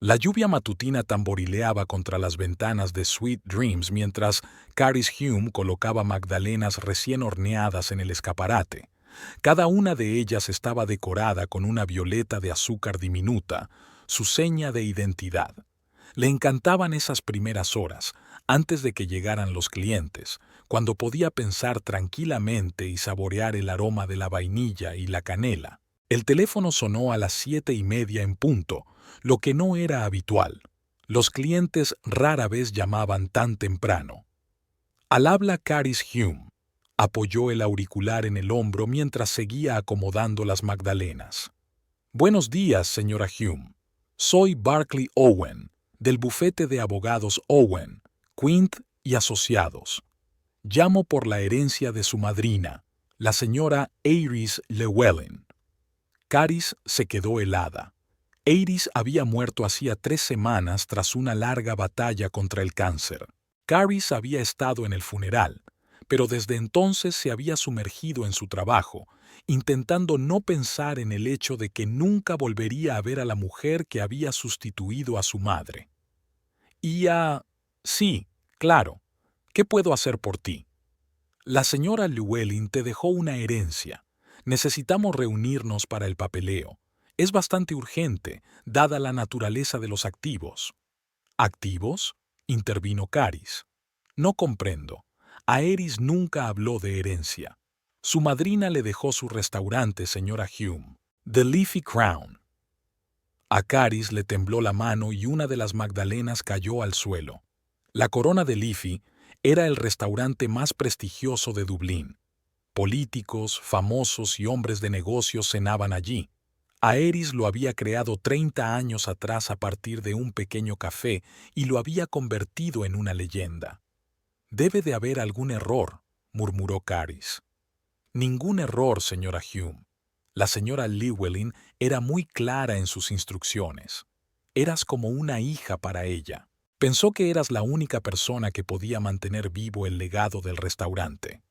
La lluvia matutina tamborileaba contra las ventanas de Sweet Dreams mientras Caris Hume colocaba magdalenas recién horneadas en el escaparate. Cada una de ellas estaba decorada con una violeta de azúcar diminuta, su seña de identidad. Le encantaban esas primeras horas, antes de que llegaran los clientes, cuando podía pensar tranquilamente y saborear el aroma de la vainilla y la canela. El teléfono sonó a las 7:30 en punto, lo que no era habitual. Los clientes rara vez llamaban tan temprano. Al habla Caris Hume. Apoyó el auricular en el hombro mientras seguía acomodando las magdalenas. Buenos días, señora Hume. Soy Barclay Owen, del bufete de abogados Owen, Quint y Asociados. Llamo por la herencia de su madrina, la señora Iris Llewellyn. Caris se quedó helada. Iris había muerto hacía 3 semanas tras una larga batalla contra el cáncer. Caris había estado en el funeral, pero desde entonces se había sumergido en su trabajo, intentando no pensar en el hecho de que nunca volvería a ver a la mujer que había sustituido a su madre. Sí, claro. ¿Qué puedo hacer por ti? La señora Llewellyn te dejó una herencia. Necesitamos reunirnos para el papeleo. Es bastante urgente, dada la naturaleza de los activos. ¿Activos?, intervino Caris. No comprendo. Aeris nunca habló de herencia. Su madrina le dejó su restaurante, señora Hume, The Leafy Crown. A Caris le tembló la mano y una de las magdalenas cayó al suelo. La Corona de Leafy era el restaurante más prestigioso de Dublín. Políticos, famosos y hombres de negocios cenaban allí. Aeris lo había creado 30 años atrás a partir de un pequeño café y lo había convertido en una leyenda. Debe de haber algún error, murmuró Caris. Ningún error, señora Hume. La señora Llewellyn era muy clara en sus instrucciones. Eras como una hija para ella. Pensó que eras la única persona que podía mantener vivo el legado del restaurante.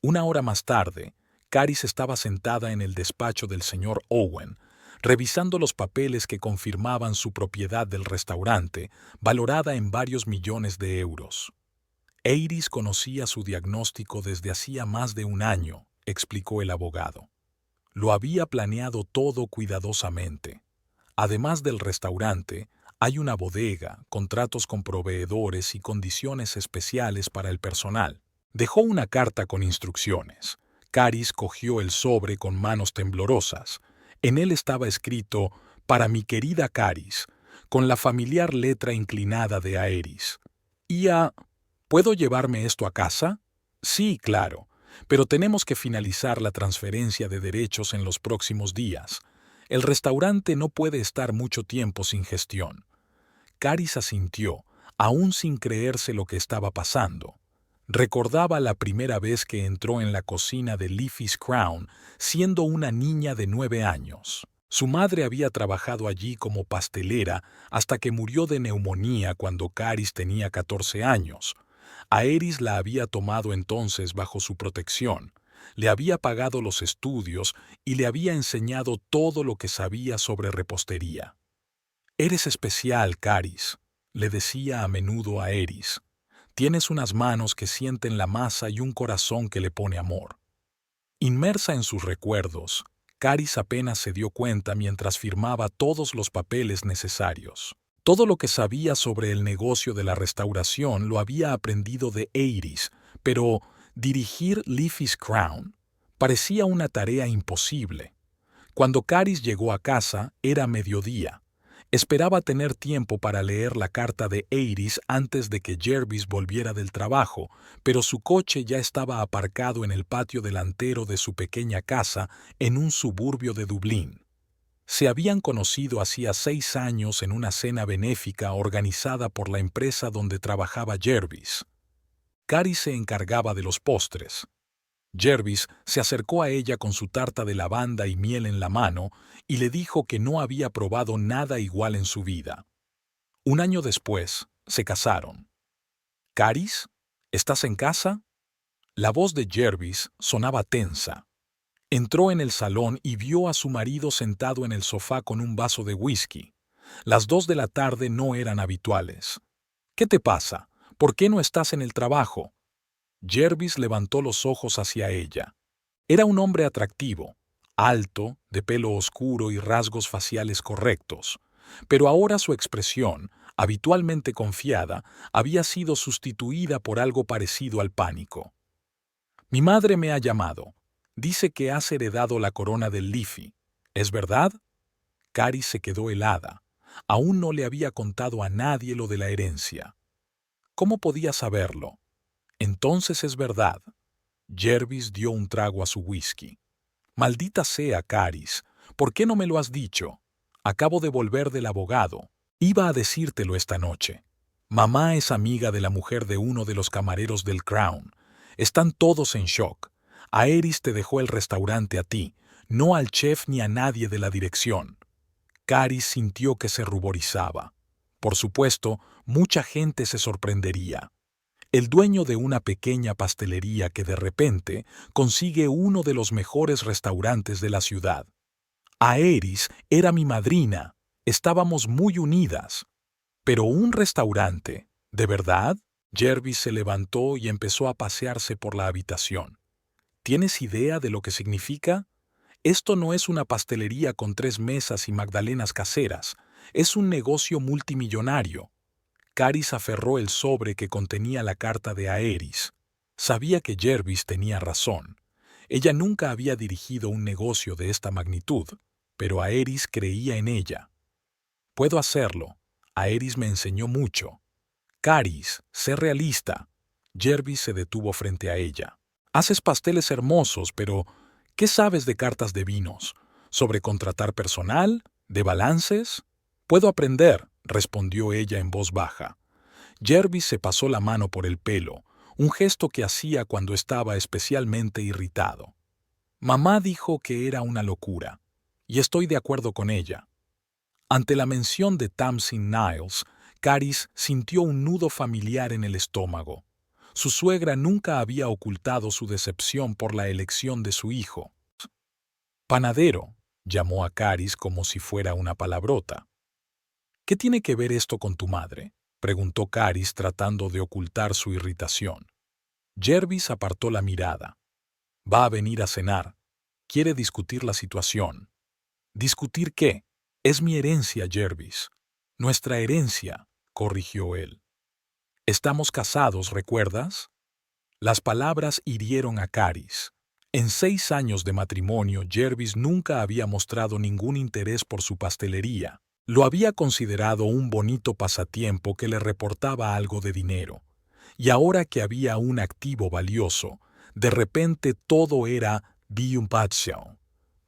Una hora más tarde, Caris estaba sentada en el despacho del señor Owen, revisando los papeles que confirmaban su propiedad del restaurante, valorada en varios millones de euros. Iris conocía su diagnóstico desde hacía más de un año, explicó el abogado. Lo había planeado todo cuidadosamente. Además del restaurante, hay una bodega, contratos con proveedores y condiciones especiales para el personal. Dejó una carta con instrucciones. Caris cogió el sobre con manos temblorosas. En él estaba escrito, para mi querida Caris, con la familiar letra inclinada de Aeris. ¿Puedo llevarme esto a casa? Sí, claro, pero tenemos que finalizar la transferencia de derechos en los próximos días. El restaurante no puede estar mucho tiempo sin gestión. Caris asintió, aún sin creerse lo que estaba pasando. Recordaba la primera vez que entró en la cocina de Leafy's Crown, siendo una niña de 9 años. Su madre había trabajado allí como pastelera hasta que murió de neumonía cuando Caris tenía 14 años. Aeris la había tomado entonces bajo su protección, le había pagado los estudios y le había enseñado todo lo que sabía sobre repostería. «Eres especial, Caris», le decía a menudo a Aeris. «Tienes unas manos que sienten la masa y un corazón que le pone amor». Inmersa en sus recuerdos, Caris apenas se dio cuenta mientras firmaba todos los papeles necesarios. Todo lo que sabía sobre el negocio de la restauración lo había aprendido de Aeris, pero dirigir Leafy's Crown parecía una tarea imposible. Cuando Caris llegó a casa, era mediodía. Esperaba tener tiempo para leer la carta de Aeris antes de que Jervis volviera del trabajo, pero su coche ya estaba aparcado en el patio delantero de su pequeña casa en un suburbio de Dublín. Se habían conocido hacía 6 años en una cena benéfica organizada por la empresa donde trabajaba Jervis. Caris se encargaba de los postres. Jervis se acercó a ella con su tarta de lavanda y miel en la mano y le dijo que no había probado nada igual en su vida. Un año después, se casaron. «¿Caris? ¿Estás en casa?» La voz de Jervis sonaba tensa. Entró en el salón y vio a su marido sentado en el sofá con un vaso de whisky. Las 2 de la tarde no eran habituales. ¿Qué te pasa? ¿Por qué no estás en el trabajo? Jervis levantó los ojos hacia ella. Era un hombre atractivo, alto, de pelo oscuro y rasgos faciales correctos, pero ahora su expresión, habitualmente confiada, había sido sustituida por algo parecido al pánico. Mi madre me ha llamado. Dice que has heredado la corona del Liffey. ¿Es verdad? Cari se quedó helada. Aún no le había contado a nadie lo de la herencia. ¿Cómo podía saberlo? Entonces es verdad. Jervis dio un trago a su whisky. Maldita sea, Caris, ¿por qué no me lo has dicho? Acabo de volver del abogado. Iba a decírtelo esta noche. Mamá es amiga de la mujer de uno de los camareros del Crown. Están todos en shock. Aeris te dejó el restaurante a ti, no al chef ni a nadie de la dirección. Caris sintió que se ruborizaba. Por supuesto, mucha gente se sorprendería. El dueño de una pequeña pastelería que de repente consigue uno de los mejores restaurantes de la ciudad. Aeris era mi madrina. Estábamos muy unidas. Pero un restaurante, ¿de verdad? Jervis se levantó y empezó a pasearse por la habitación. ¿Tienes idea de lo que significa? Esto no es una pastelería con 3 mesas y magdalenas caseras. Es un negocio multimillonario. Caris aferró el sobre que contenía la carta de Aeris. Sabía que Jervis tenía razón. Ella nunca había dirigido un negocio de esta magnitud, pero Aeris creía en ella. Puedo hacerlo. Aeris me enseñó mucho. Caris, sé realista. Jervis se detuvo frente a ella. Haces pasteles hermosos, pero ¿qué sabes de cartas de vinos? ¿Sobre contratar personal? ¿De balances? Puedo aprender, respondió ella en voz baja. Jervis se pasó la mano por el pelo, un gesto que hacía cuando estaba especialmente irritado. Mamá dijo que era una locura, y estoy de acuerdo con ella. Ante la mención de Tamsin Niles, Caris sintió un nudo familiar en el estómago. Su suegra nunca había ocultado su decepción por la elección de su hijo. Panadero, llamó a Caris como si fuera una palabrota. ¿Qué tiene que ver esto con tu madre?, preguntó Caris tratando de ocultar su irritación. Jervis apartó la mirada. Va a venir a cenar. Quiere discutir la situación. ¿Discutir qué? Es mi herencia, Jervis. Nuestra herencia, corrigió él. Estamos casados, ¿recuerdas? Las palabras hirieron a Caris. En 6 años de matrimonio, Jervis nunca había mostrado ningún interés por su pastelería. Lo había considerado un bonito pasatiempo que le reportaba algo de dinero. Y ahora que había un activo valioso, de repente todo era bien passion.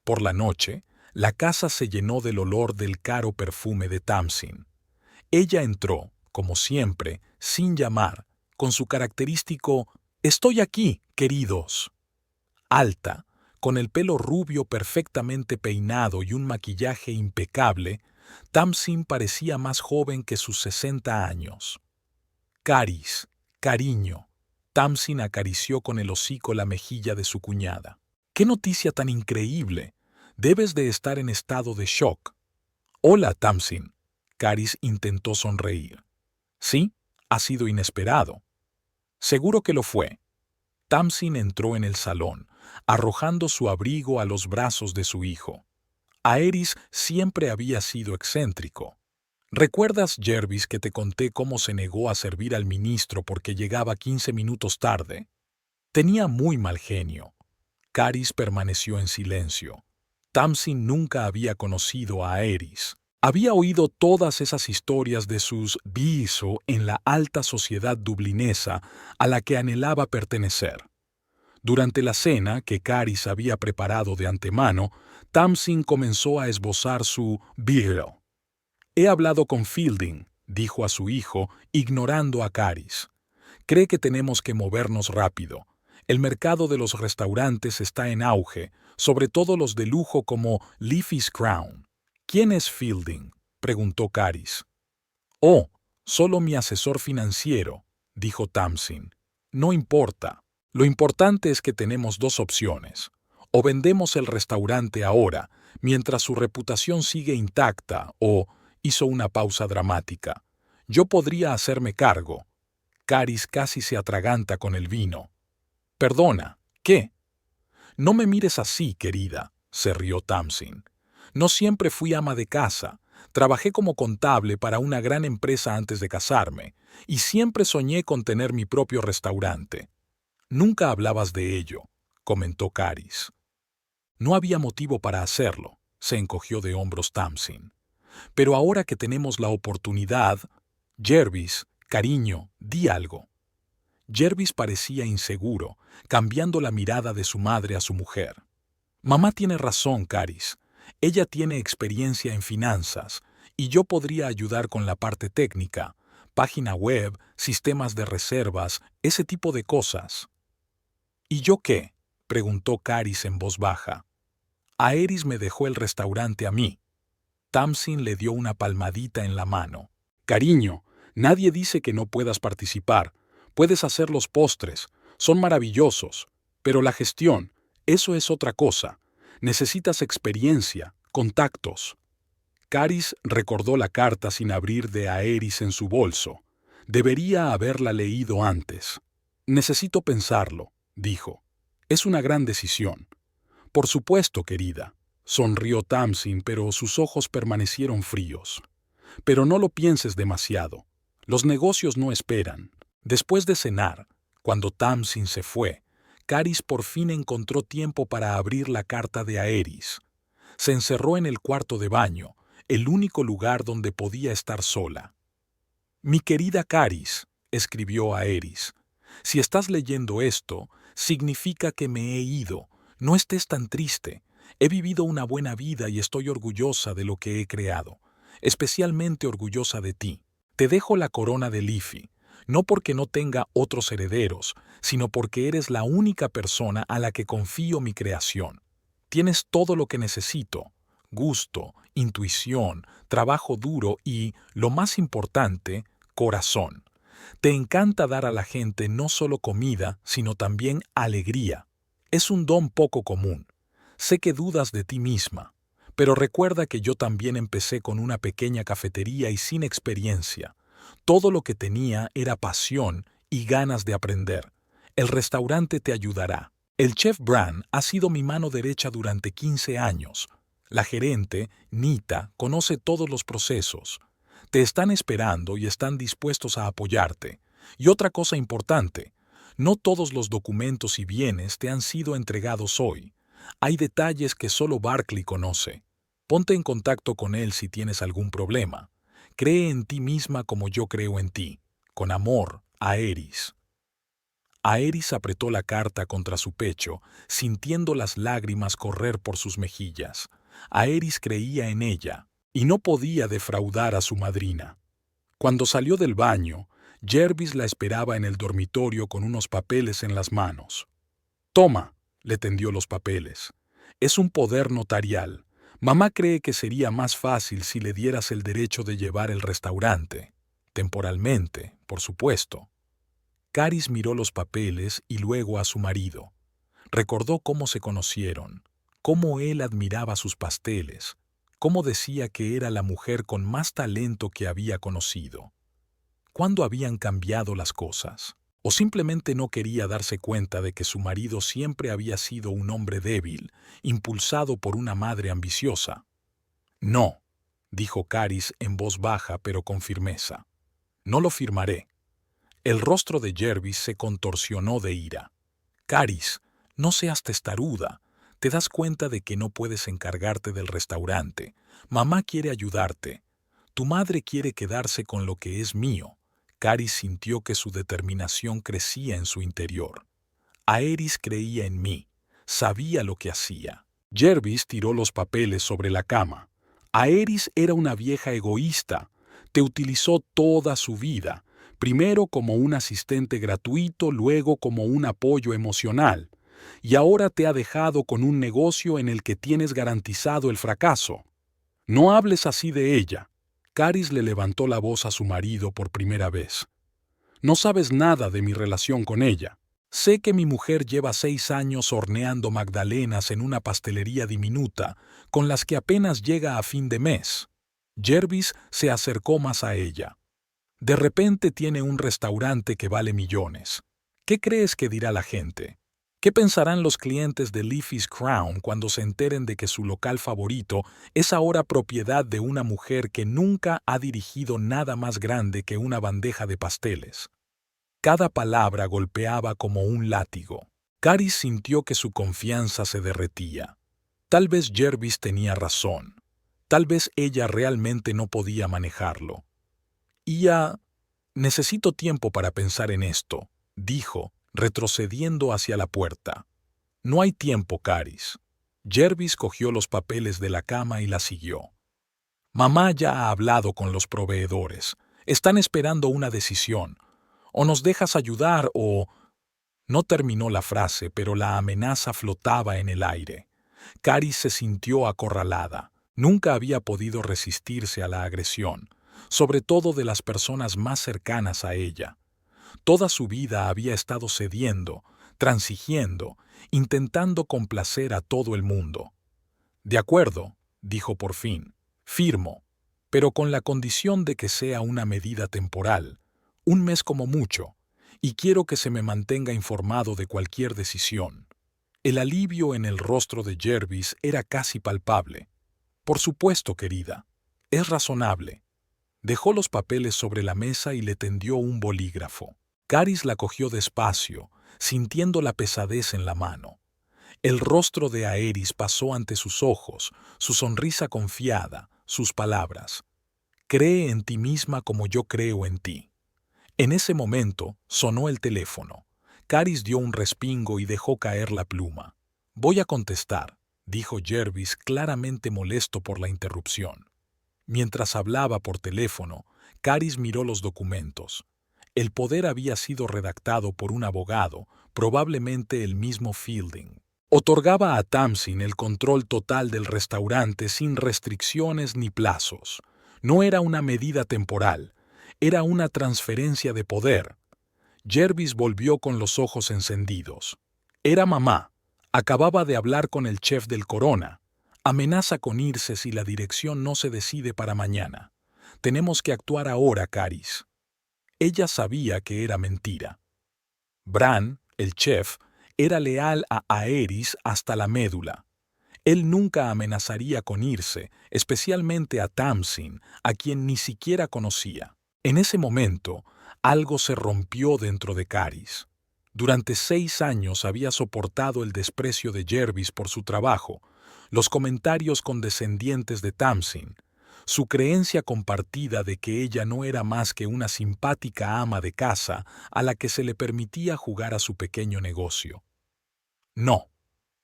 Por la noche, la casa se llenó del olor del caro perfume de Tamsin. Ella entró, como siempre, sin llamar, con su característico «Estoy aquí, queridos». Alta, con el pelo rubio perfectamente peinado y un maquillaje impecable, Tamsin parecía más joven que sus 60 años. Caris, cariño. Tamsin acarició con el hocico la mejilla de su cuñada. ¡Qué noticia tan increíble! Debes de estar en estado de shock. Hola, Tamsin. Caris intentó sonreír. Sí, ha sido inesperado. Seguro que lo fue. Tamsin entró en el salón, arrojando su abrigo a los brazos de su hijo. Aeris siempre había sido excéntrico. ¿Recuerdas, Jervis, que te conté cómo se negó a servir al ministro porque llegaba 15 minutos tarde? Tenía muy mal genio. Caris permaneció en silencio. Tamsin nunca había conocido a Aeris. Había oído todas esas historias de sus viso en la alta sociedad dublinesa a la que anhelaba pertenecer. Durante la cena que Caris había preparado de antemano, Tamsin comenzó a esbozar su bio. «He hablado con Fielding», dijo a su hijo, ignorando a Caris. «Cree que tenemos que movernos rápido. El mercado de los restaurantes está en auge, sobre todo los de lujo como Liffey's Crown». «¿Quién es Fielding?», preguntó Caris. «Oh, solo mi asesor financiero», dijo Tamsin. «No importa. Lo importante es que tenemos 2 opciones. O vendemos el restaurante ahora, mientras su reputación sigue intacta, o, Hizo una pausa dramática. Yo podría hacerme cargo. Caris casi se atraganta con el vino. Perdona, ¿qué? No me mires así, querida, se rió Tamsin. No siempre fui ama de casa. Trabajé como contable para una gran empresa antes de casarme, y siempre soñé con tener mi propio restaurante. Nunca hablabas de ello, comentó Caris. No había motivo para hacerlo, se encogió de hombros Tamsin. Pero ahora que tenemos la oportunidad... Jervis, cariño, di algo. Jervis parecía inseguro, cambiando la mirada de su madre a su mujer. Mamá tiene razón, Caris. Ella tiene experiencia en finanzas, y yo podría ayudar con la parte técnica, página web, sistemas de reservas, ese tipo de cosas. ¿Y yo qué? Preguntó Caris en voz baja. Aeris me dejó el restaurante a mí. Tamsin le dio una palmadita en la mano. Cariño, nadie dice que no puedas participar. Puedes hacer los postres, son maravillosos. Pero la gestión, eso es otra cosa. Necesitas experiencia, contactos. Caris recordó la carta sin abrir de Aeris en su bolso. Debería haberla leído antes. Necesito pensarlo, dijo. Es una gran decisión. Por supuesto, querida. Sonrió Tamsin, pero sus ojos permanecieron fríos. Pero no lo pienses demasiado. Los negocios no esperan. Después de cenar, cuando Tamsin se fue, Caris por fin encontró tiempo para abrir la carta de Aeris. Se encerró en el cuarto de baño, el único lugar donde podía estar sola. Mi querida Caris, escribió Aeris, si estás leyendo esto, significa que me he ido. No estés tan triste. He vivido una buena vida y estoy orgullosa de lo que he creado. Especialmente orgullosa de ti. Te dejo la corona de Liffey, no porque no tenga otros herederos, sino porque eres la única persona a la que confío mi creación. Tienes todo lo que necesito: gusto, intuición, trabajo duro y, lo más importante, corazón. Te encanta dar a la gente no solo comida, sino también alegría. Es un don poco común. Sé que dudas de ti misma, pero recuerda que yo también empecé con una pequeña cafetería y sin experiencia. Todo lo que tenía era pasión y ganas de aprender. El restaurante te ayudará. El chef Bran ha sido mi mano derecha durante 15 años. La gerente, Nita, conoce todos los procesos. Te están esperando y están dispuestos a apoyarte. Y otra cosa importante, no todos los documentos y bienes te han sido entregados hoy. Hay detalles que solo Barclay conoce. Ponte en contacto con él si tienes algún problema. Cree en ti misma como yo creo en ti. Con amor, Aeris. Aeris apretó la carta contra su pecho, sintiendo las lágrimas correr por sus mejillas. Aeris creía en ella, y no podía defraudar a su madrina. Cuando salió del baño, Jervis la esperaba en el dormitorio con unos papeles en las manos. «Toma», le tendió los papeles. «Es un poder notarial. Mamá cree que sería más fácil si le dieras el derecho de llevar el restaurante. Temporalmente, por supuesto». Caris miró los papeles y luego a su marido. Recordó cómo se conocieron, cómo él admiraba sus pasteles, cómo decía que era la mujer con más talento que había conocido. ¿Cuándo habían cambiado las cosas? ¿O simplemente no quería darse cuenta de que su marido siempre había sido un hombre débil, impulsado por una madre ambiciosa? «No», dijo Caris en voz baja pero con firmeza. «No lo firmaré». El rostro de Jervis se contorsionó de ira. «Caris, no seas testaruda. Te das cuenta de que no puedes encargarte del restaurante. Mamá quiere ayudarte. Tu madre quiere quedarse con lo que es mío». Caris sintió que su determinación crecía en su interior. Aeris creía en mí. Sabía lo que hacía. Jervis tiró los papeles sobre la cama. Aeris era una vieja egoísta. Te utilizó toda su vida. Primero como un asistente gratuito, luego como un apoyo emocional. Y ahora te ha dejado con un negocio en el que tienes garantizado el fracaso. No hables así de ella. Caris le levantó la voz a su marido por primera vez. No sabes nada de mi relación con ella. Sé que mi mujer lleva 6 años horneando magdalenas en una pastelería diminuta, con las que apenas llega a fin de mes. Jervis se acercó más a ella. De repente tiene un restaurante que vale millones. ¿Qué crees que dirá la gente? ¿Qué pensarán los clientes de Leafy's Crown cuando se enteren de que su local favorito es ahora propiedad de una mujer que nunca ha dirigido nada más grande que una bandeja de pasteles? Cada palabra golpeaba como un látigo. Caris sintió que su confianza se derretía. Tal vez Jervis tenía razón. Tal vez ella realmente no podía manejarlo. Necesito tiempo para pensar en esto, dijo, retrocediendo hacia la puerta. No hay tiempo, Caris. Jervis cogió los papeles de la cama y la siguió. Mamá ya ha hablado con los proveedores. Están esperando una decisión. O nos dejas ayudar o... No terminó la frase, pero la amenaza flotaba en el aire. Caris se sintió acorralada. Nunca había podido resistirse a la agresión, sobre todo de las personas más cercanas a ella. Toda su vida había estado cediendo, transigiendo, intentando complacer a todo el mundo. De acuerdo, dijo por fin, firmo, pero con la condición de que sea una medida temporal, un mes como mucho, y quiero que se me mantenga informado de cualquier decisión. El alivio en el rostro de Jervis era casi palpable. Por supuesto, querida, es razonable. Dejó los papeles sobre la mesa y le tendió un bolígrafo. Caris la cogió despacio, sintiendo la pesadez en la mano. El rostro de Aerys pasó ante sus ojos, su sonrisa confiada, sus palabras. Cree en ti misma como yo creo en ti. En ese momento sonó el teléfono. Caris dio un respingo y dejó caer la pluma. Voy a contestar, dijo Jervis, claramente molesto por la interrupción. Mientras hablaba por teléfono, Caris miró los documentos. El poder había sido redactado por un abogado, probablemente el mismo Fielding. Otorgaba a Tamsin el control total del restaurante sin restricciones ni plazos. No era una medida temporal, era una transferencia de poder. Jervis volvió con los ojos encendidos. Era mamá. Acababa de hablar con el chef del Corona. Amenaza con irse si la dirección no se decide para mañana. Tenemos que actuar ahora, Caris. Ella sabía que era mentira. Bran, el chef, era leal a Aerys hasta la médula. Él nunca amenazaría con irse, especialmente a Tamsin, a quien ni siquiera conocía. En ese momento, algo se rompió dentro de Caris. Durante 6 años había soportado el desprecio de Jervis por su trabajo, los comentarios condescendientes de Tamsin, su creencia compartida de que ella no era más que una simpática ama de casa a la que se le permitía jugar a su pequeño negocio. No,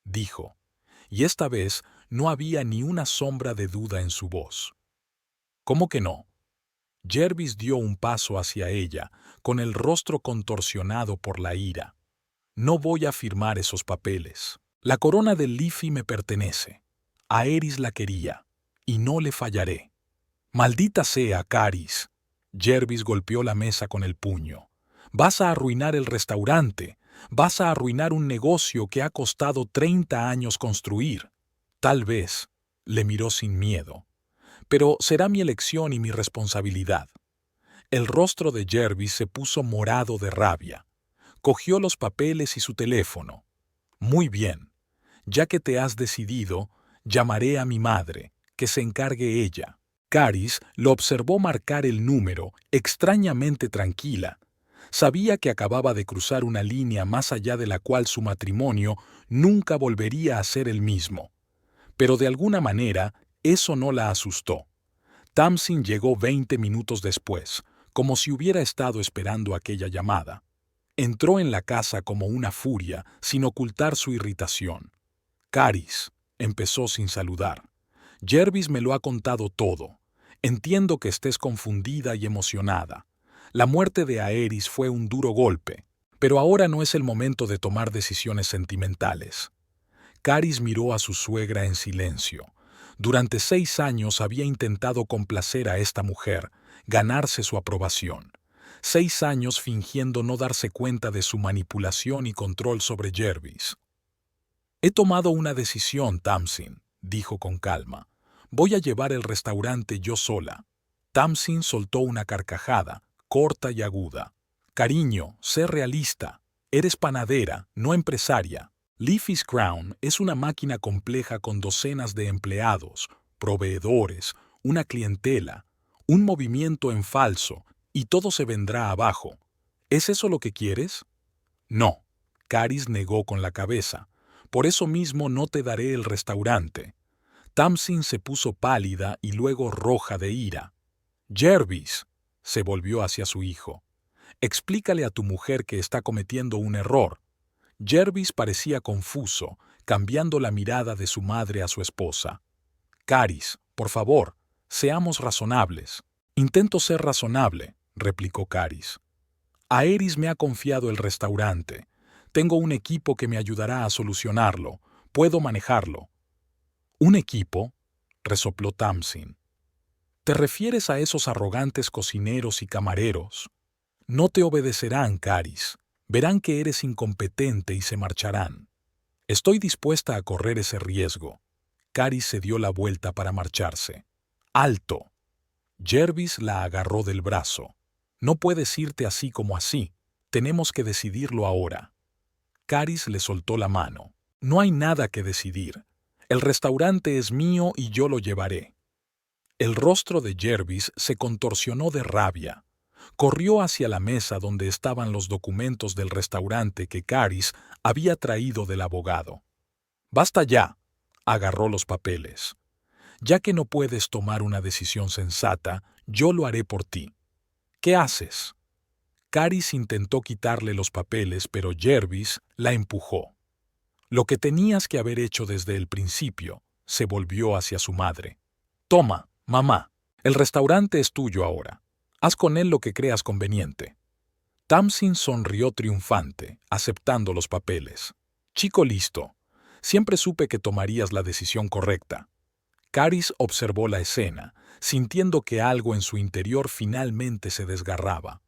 dijo, y esta vez no había ni una sombra de duda en su voz. ¿Cómo que no? Jervis dio un paso hacia ella, con el rostro contorsionado por la ira. No voy a firmar esos papeles. La corona de Leafy me pertenece. Aerys la quería, y no le fallaré. Maldita sea, Caris. Jervis golpeó la mesa con el puño. Vas a arruinar el restaurante. Vas a arruinar un negocio que ha costado 30 años construir. Tal vez, le miró sin miedo. Pero será mi elección y mi responsabilidad. El rostro de Jervis se puso morado de rabia. Cogió los papeles y su teléfono. Muy bien. Ya que te has decidido, llamaré a mi madre, que se encargue ella. Caris lo observó marcar el número, extrañamente tranquila. Sabía que acababa de cruzar una línea más allá de la cual su matrimonio nunca volvería a ser el mismo. Pero de alguna manera, eso no la asustó. Tamsin llegó 20 minutos después, como si hubiera estado esperando aquella llamada. Entró en la casa como una furia, sin ocultar su irritación. Caris, empezó sin saludar. Jervis me lo ha contado todo. Entiendo que estés confundida y emocionada. La muerte de Aerys fue un duro golpe, pero ahora no es el momento de tomar decisiones sentimentales. Caris miró a su suegra en silencio. Durante 6 años había intentado complacer a esta mujer, ganarse su aprobación. 6 años fingiendo no darse cuenta de su manipulación y control sobre Jervis. He tomado una decisión, Tamsin, dijo con calma. Voy a llevar el restaurante yo sola. Tamsin soltó una carcajada, corta y aguda. Cariño, sé realista. Eres panadera, no empresaria. Leafy's Crown es una máquina compleja con docenas de empleados, proveedores, una clientela, un movimiento en falso, y todo se vendrá abajo. ¿Es eso lo que quieres? No. Caris negó con la cabeza. Por eso mismo no te daré el restaurante. Tamsin se puso pálida y luego roja de ira. Jervis, se volvió hacia su hijo. Explícale a tu mujer que está cometiendo un error. Jervis parecía confuso, cambiando la mirada de su madre a su esposa. Caris, por favor, seamos razonables. Intento ser razonable, replicó Caris. Aeris me ha confiado el restaurante. Tengo un equipo que me ayudará a solucionarlo. Puedo manejarlo. ¿Un equipo? Resopló Tamsin. ¿Te refieres a esos arrogantes cocineros y camareros? No te obedecerán, Caris. Verán que eres incompetente y se marcharán. Estoy dispuesta a correr ese riesgo. Caris se dio la vuelta para marcharse. ¡Alto! Jervis la agarró del brazo. No puedes irte así como así. Tenemos que decidirlo ahora. Caris le soltó la mano. No hay nada que decidir. El restaurante es mío y yo lo llevaré. El rostro de Jervis se contorsionó de rabia. Corrió hacia la mesa donde estaban los documentos del restaurante que Caris había traído del abogado. «Basta ya», agarró los papeles. «Ya que no puedes tomar una decisión sensata, yo lo haré por ti. ¿Qué haces?» Caris intentó quitarle los papeles, pero Jervis la empujó. «Lo que tenías que haber hecho desde el principio», se volvió hacia su madre. «Toma, mamá, el restaurante es tuyo ahora. Haz con él lo que creas conveniente». Tamsin sonrió triunfante, aceptando los papeles. «Chico listo. Siempre supe que tomarías la decisión correcta». Caris observó la escena, sintiendo que algo en su interior finalmente se desgarraba.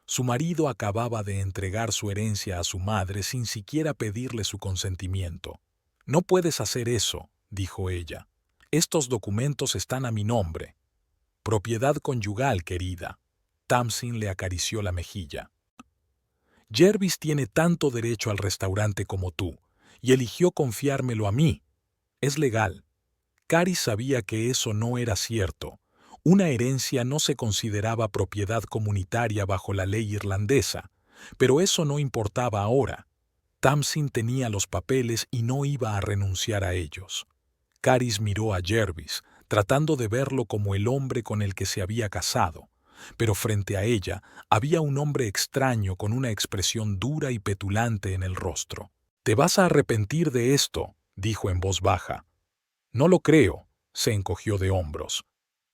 Su marido acababa de entregar su herencia a su madre sin siquiera pedirle su consentimiento. «No puedes hacer eso», dijo ella. «Estos documentos están a mi nombre». «Propiedad conyugal, querida». Tamsin le acarició la mejilla. «Jervis tiene tanto derecho al restaurante como tú, y eligió confiármelo a mí. Es legal». Caris sabía que eso no era cierto. Una herencia no se consideraba propiedad comunitaria bajo la ley irlandesa, pero eso no importaba ahora. Tamsin tenía los papeles y no iba a renunciar a ellos. Caris miró a Jervis, tratando de verlo como el hombre con el que se había casado, pero frente a ella había un hombre extraño con una expresión dura y petulante en el rostro. «Te vas a arrepentir de esto», dijo en voz baja. «No lo creo», se encogió de hombros.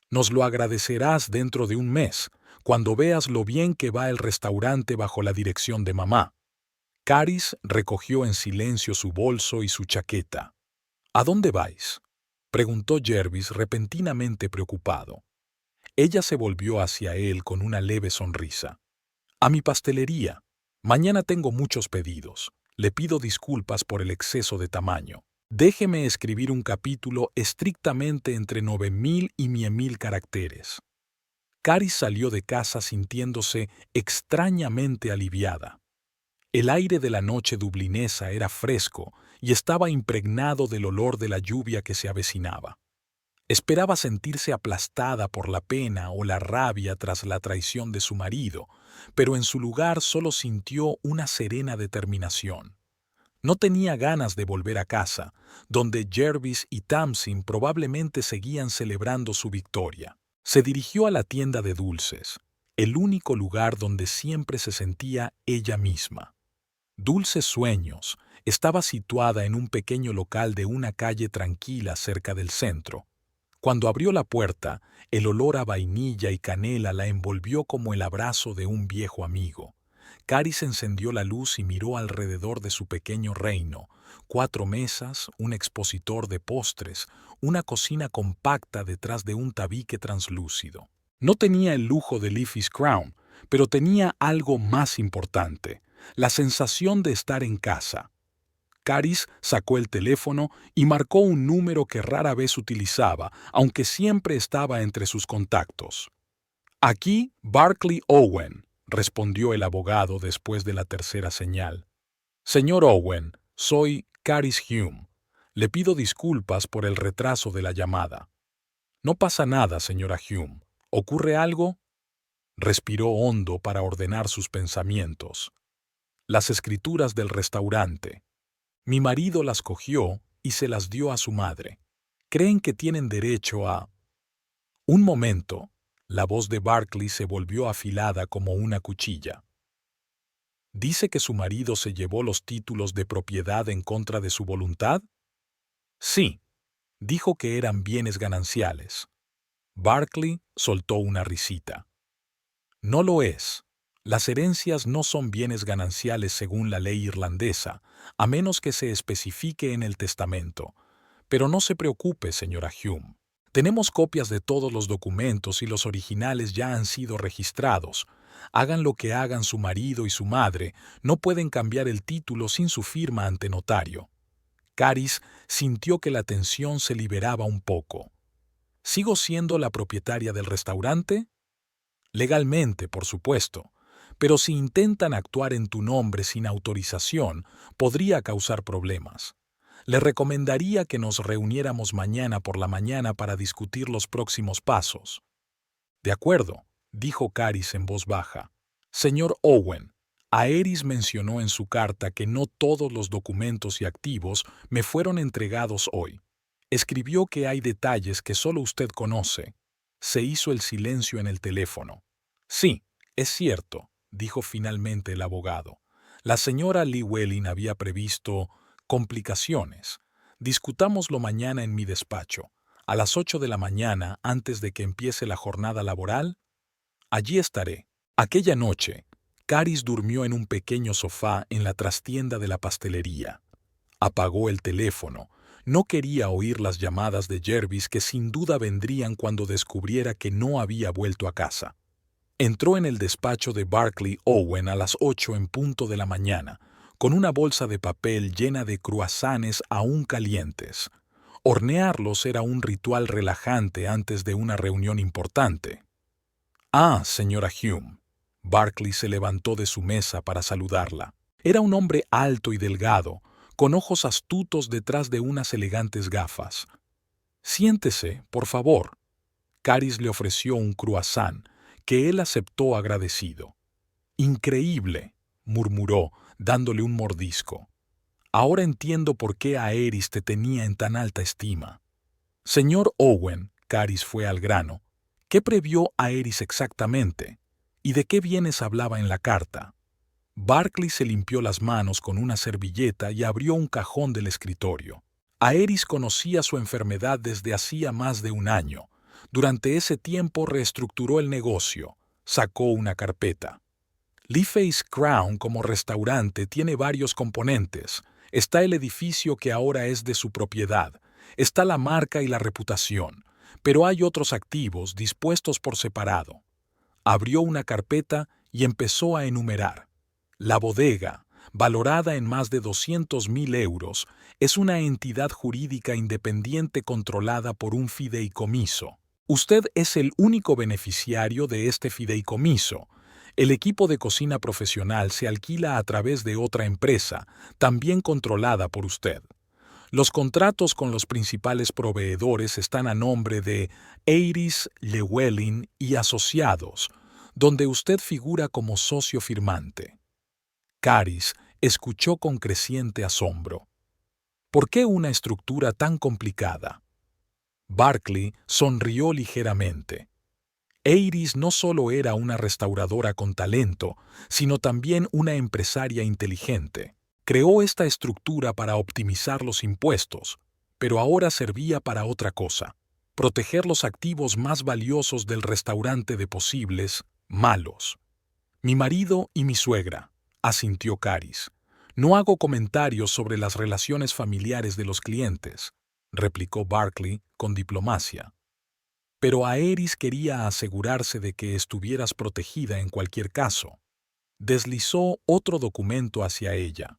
«Nos lo agradecerás dentro de un mes, cuando veas lo bien que va el restaurante bajo la dirección de mamá». Caris recogió en silencio su bolso y su chaqueta. «¿A dónde vais?», preguntó Jervis repentinamente preocupado. Ella se volvió hacia él con una leve sonrisa. «A mi pastelería. Mañana tengo muchos pedidos. Le pido disculpas por el exceso de tamaño. Déjeme escribir un capítulo estrictamente entre 9.000 y 10.000 caracteres». Caris salió de casa sintiéndose extrañamente aliviada. El aire de la noche dublinesa era fresco y estaba impregnado del olor de la lluvia que se avecinaba. Esperaba sentirse aplastada por la pena o la rabia tras la traición de su marido, pero en su lugar solo sintió una serena determinación. No tenía ganas de volver a casa, donde Jervis y Tamsin probablemente seguían celebrando su victoria. Se dirigió a la tienda de dulces, el único lugar donde siempre se sentía ella misma. Dulces Sueños estaba situada en un pequeño local de una calle tranquila cerca del centro. Cuando abrió la puerta, el olor a vainilla y canela la envolvió como el abrazo de un viejo amigo. Caris encendió la luz y miró alrededor de su pequeño reino. 4 mesas, un expositor de postres, una cocina compacta detrás de un tabique translúcido. No tenía el lujo de Leafy's Crown, pero tenía algo más importante: la sensación de estar en casa. Caris sacó el teléfono y marcó un número que rara vez utilizaba, aunque siempre estaba entre sus contactos. «Aquí Barclay Owen», respondió el abogado después de la tercera señal. «Señor Owen, soy Caris Hume. Le pido disculpas por el retraso de la llamada». «No pasa nada, señora Hume. ¿Ocurre algo?». Respiró hondo para ordenar sus pensamientos. «Las escrituras del restaurante. Mi marido las cogió y se las dio a su madre. Creen que tienen derecho a...». Un momento, la voz de Barclay se volvió afilada como una cuchilla. ¿Dice que su marido se llevó los títulos de propiedad en contra de su voluntad? Sí, dijo que eran bienes gananciales. Barclay soltó una risita. No lo es. Las herencias no son bienes gananciales según la ley irlandesa, a menos que se especifique en el testamento. Pero no se preocupe, señora Hume. Tenemos copias de todos los documentos y los originales ya han sido registrados. Hagan lo que hagan su marido y su madre, no pueden cambiar el título sin su firma ante notario. Caris sintió que la tensión se liberaba un poco. ¿Sigo siendo la propietaria del restaurante? Legalmente, por supuesto. Pero si intentan actuar en tu nombre sin autorización, podría causar problemas. Le recomendaría que nos reuniéramos mañana por la mañana para discutir los próximos pasos. De acuerdo, dijo Caris en voz baja. Señor Owen, Aeris mencionó en su carta que no todos los documentos y activos me fueron entregados hoy. Escribió que hay detalles que solo usted conoce. Se hizo el silencio en el teléfono. Sí, es cierto, dijo finalmente el abogado. La señora Llewellyn había previsto complicaciones. Discutámoslo mañana en mi despacho, a las 8 de la mañana antes de que empiece la jornada laboral. Allí estaré. Aquella noche, Caris durmió en un pequeño sofá en la trastienda de la pastelería. Apagó el teléfono. No quería oír las llamadas de Jervis que sin duda vendrían cuando descubriera que no había vuelto a casa. Entró en el despacho de Barclay Owen a las 8 en punto de la mañana, con una bolsa de papel llena de croissants aún calientes. Hornearlos era un ritual relajante antes de una reunión importante. «Ah, señora Hume». Barclay se levantó de su mesa para saludarla. Era un hombre alto y delgado, con ojos astutos detrás de unas elegantes gafas. «Siéntese, por favor». Caris le ofreció un croissant, que él aceptó agradecido. «Increíble», murmuró, dándole un mordisco. «Ahora entiendo por qué Aeris te tenía en tan alta estima». «Señor Owen», Caris fue al grano, «¿qué previó Aeris exactamente? ¿Y de qué bienes hablaba en la carta?». Barclay se limpió las manos con una servilleta y abrió un cajón del escritorio. Aeris conocía su enfermedad desde hacía más de un año. Durante ese tiempo reestructuró el negocio. Sacó una carpeta. Leeface Crown como restaurante tiene varios componentes. Está el edificio que ahora es de su propiedad. Está la marca y la reputación. Pero hay otros activos dispuestos por separado. Abrió una carpeta y empezó a enumerar. La bodega, valorada en más de 200.000 euros, es una entidad jurídica independiente controlada por un fideicomiso. Usted es el único beneficiario de este fideicomiso. El equipo de cocina profesional se alquila a través de otra empresa, también controlada por usted. Los contratos con los principales proveedores están a nombre de Aeris, Llewellyn y Asociados, donde usted figura como socio firmante. Caris escuchó con creciente asombro. ¿Por qué una estructura tan complicada? Barclay sonrió ligeramente. Aeris no solo era una restauradora con talento, sino también una empresaria inteligente. Creó esta estructura para optimizar los impuestos, pero ahora servía para otra cosa: proteger los activos más valiosos del restaurante de posibles malos. «Mi marido y mi suegra», asintió Caris. «No hago comentarios sobre las relaciones familiares de los clientes», replicó Barclay con diplomacia. «Pero Aeris quería asegurarse de que estuvieras protegida en cualquier caso». Deslizó otro documento hacia ella.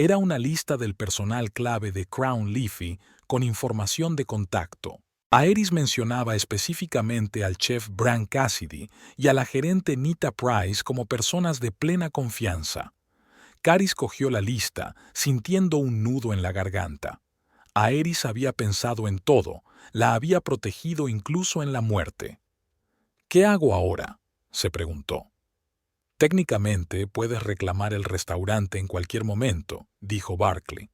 Era una lista del personal clave de Crown Leafy con información de contacto. Aeris mencionaba específicamente al chef Bran Cassidy y a la gerente Nita Price como personas de plena confianza. Caris cogió la lista, sintiendo un nudo en la garganta. Aeris había pensado en todo, la había protegido incluso en la muerte. ¿Qué hago ahora?, se preguntó. Técnicamente puedes reclamar el restaurante en cualquier momento, dijo Barkley,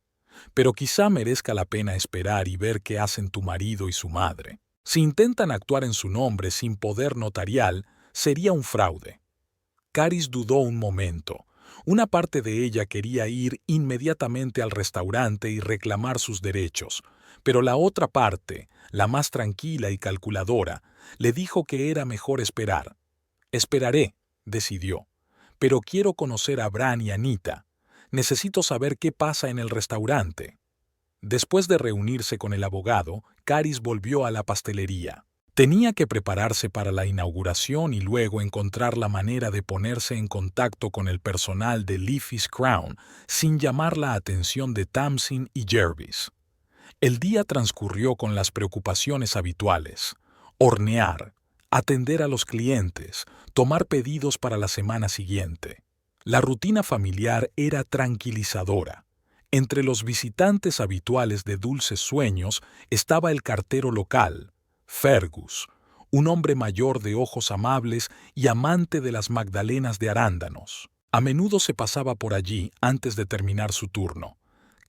pero quizá merezca la pena esperar y ver qué hacen tu marido y su madre. Si intentan actuar en su nombre sin poder notarial, sería un fraude. Caris dudó un momento. Una parte de ella quería ir inmediatamente al restaurante y reclamar sus derechos, pero la otra parte, la más tranquila y calculadora, le dijo que era mejor esperar. Esperaré, decidió, pero quiero conocer a Bran y a Nita. Necesito saber qué pasa en el restaurante. Después de reunirse con el abogado, Caris volvió a la pastelería. Tenía que prepararse para la inauguración y luego encontrar la manera de ponerse en contacto con el personal de Leafy's Crown sin llamar la atención de Tamsin y Jervis. El día transcurrió con las preocupaciones habituales: hornear, atender a los clientes, tomar pedidos para la semana siguiente. La rutina familiar era tranquilizadora. Entre los visitantes habituales de Dulces Sueños estaba el cartero local, Fergus, un hombre mayor de ojos amables y amante de las magdalenas de arándanos. A menudo se pasaba por allí antes de terminar su turno.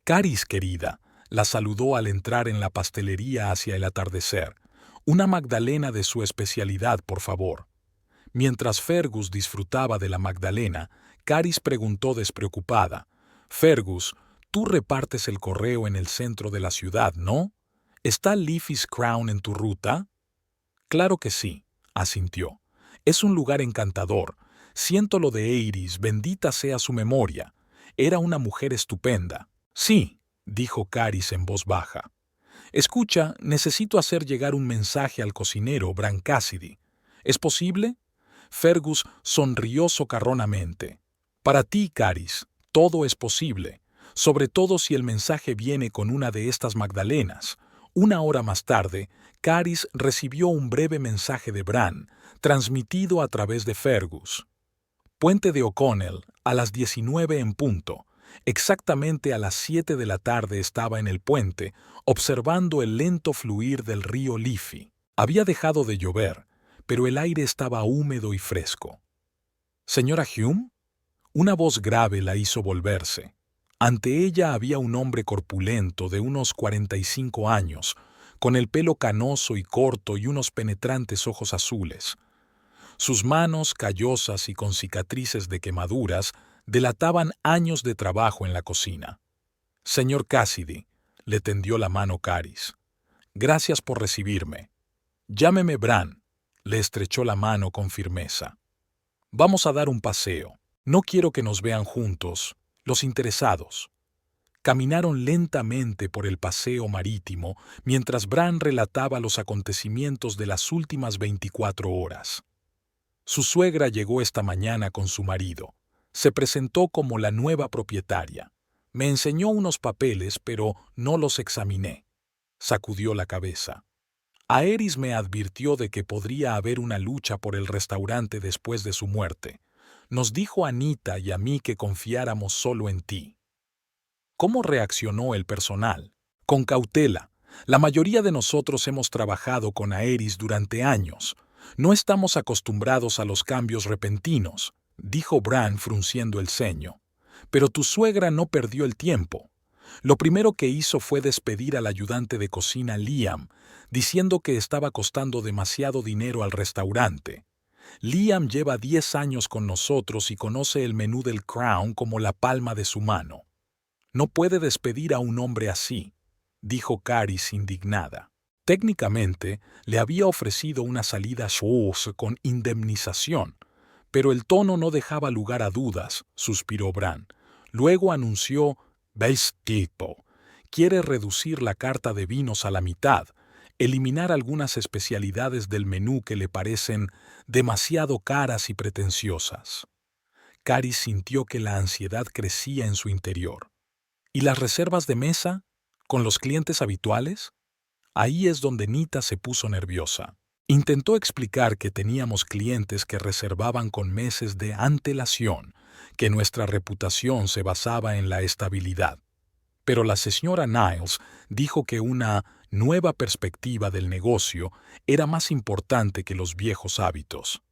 Caris, querida, la saludó al entrar en la pastelería hacia el atardecer. Una magdalena de su especialidad, por favor. Mientras Fergus disfrutaba de la magdalena, Caris preguntó despreocupada: Fergus, tú repartes el correo en el centro de la ciudad, ¿no? ¿Está Leafy's Crown en tu ruta? Claro que sí, asintió. Es un lugar encantador. Siento lo de Aeris, bendita sea su memoria. Era una mujer estupenda. Sí, dijo Caris en voz baja. Escucha, necesito hacer llegar un mensaje al cocinero, Bran Cassidy. ¿Es posible? Fergus sonrió socarronamente. Para ti, Caris, todo es posible, sobre todo si el mensaje viene con una de estas magdalenas. Una hora más tarde, Caris recibió un breve mensaje de Bran, transmitido a través de Fergus. Puente de O'Connell, a las 19 en punto. Exactamente a las 7 de la tarde estaba en el puente, observando el lento fluir del río Liffey. Había dejado de llover, pero el aire estaba húmedo y fresco. ¿Señora Hume? Una voz grave la hizo volverse. Ante ella había un hombre corpulento de unos 45 años, con el pelo canoso y corto y unos penetrantes ojos azules. Sus manos, callosas y con cicatrices de quemaduras, delataban años de trabajo en la cocina. Señor Cassidy, le tendió la mano Caris. Gracias por recibirme. Llámeme Bran, le estrechó la mano con firmeza. Vamos a dar un paseo. No quiero que nos vean juntos, los interesados. Caminaron lentamente por el paseo marítimo mientras Bran relataba los acontecimientos de las últimas 24 horas. Su suegra llegó esta mañana con su marido. Se presentó como la nueva propietaria. Me enseñó unos papeles, pero no los examiné. Sacudió la cabeza. Aeris me advirtió de que podría haber una lucha por el restaurante después de su muerte. Nos dijo a Nita y a mí que confiáramos solo en ti. ¿Cómo reaccionó el personal? Con cautela. La mayoría de nosotros hemos trabajado con Aeris durante años. No estamos acostumbrados a los cambios repentinos, dijo Bran frunciendo el ceño. Pero tu suegra no perdió el tiempo. Lo primero que hizo fue despedir al ayudante de cocina Liam, diciendo que estaba costando demasiado dinero al restaurante. Liam lleva 10 años con nosotros y conoce el menú del Crown como la palma de su mano. No puede despedir a un hombre así, dijo Caris indignada. Técnicamente, le había ofrecido una salida shows con indemnización, pero el tono no dejaba lugar a dudas, suspiró Bran. Luego anunció: «¿Veis, tipo? Quiere reducir la carta de vinos a la mitad, eliminar algunas especialidades del menú que le parecen demasiado caras y pretenciosas». Caris sintió que la ansiedad crecía en su interior. ¿Y las reservas de mesa? ¿Con los clientes habituales? Ahí es donde Nita se puso nerviosa. Intentó explicar que teníamos clientes que reservaban con meses de antelación, que nuestra reputación se basaba en la estabilidad. Pero la señora Niles dijo que una nueva perspectiva del negocio era más importante que los viejos hábitos.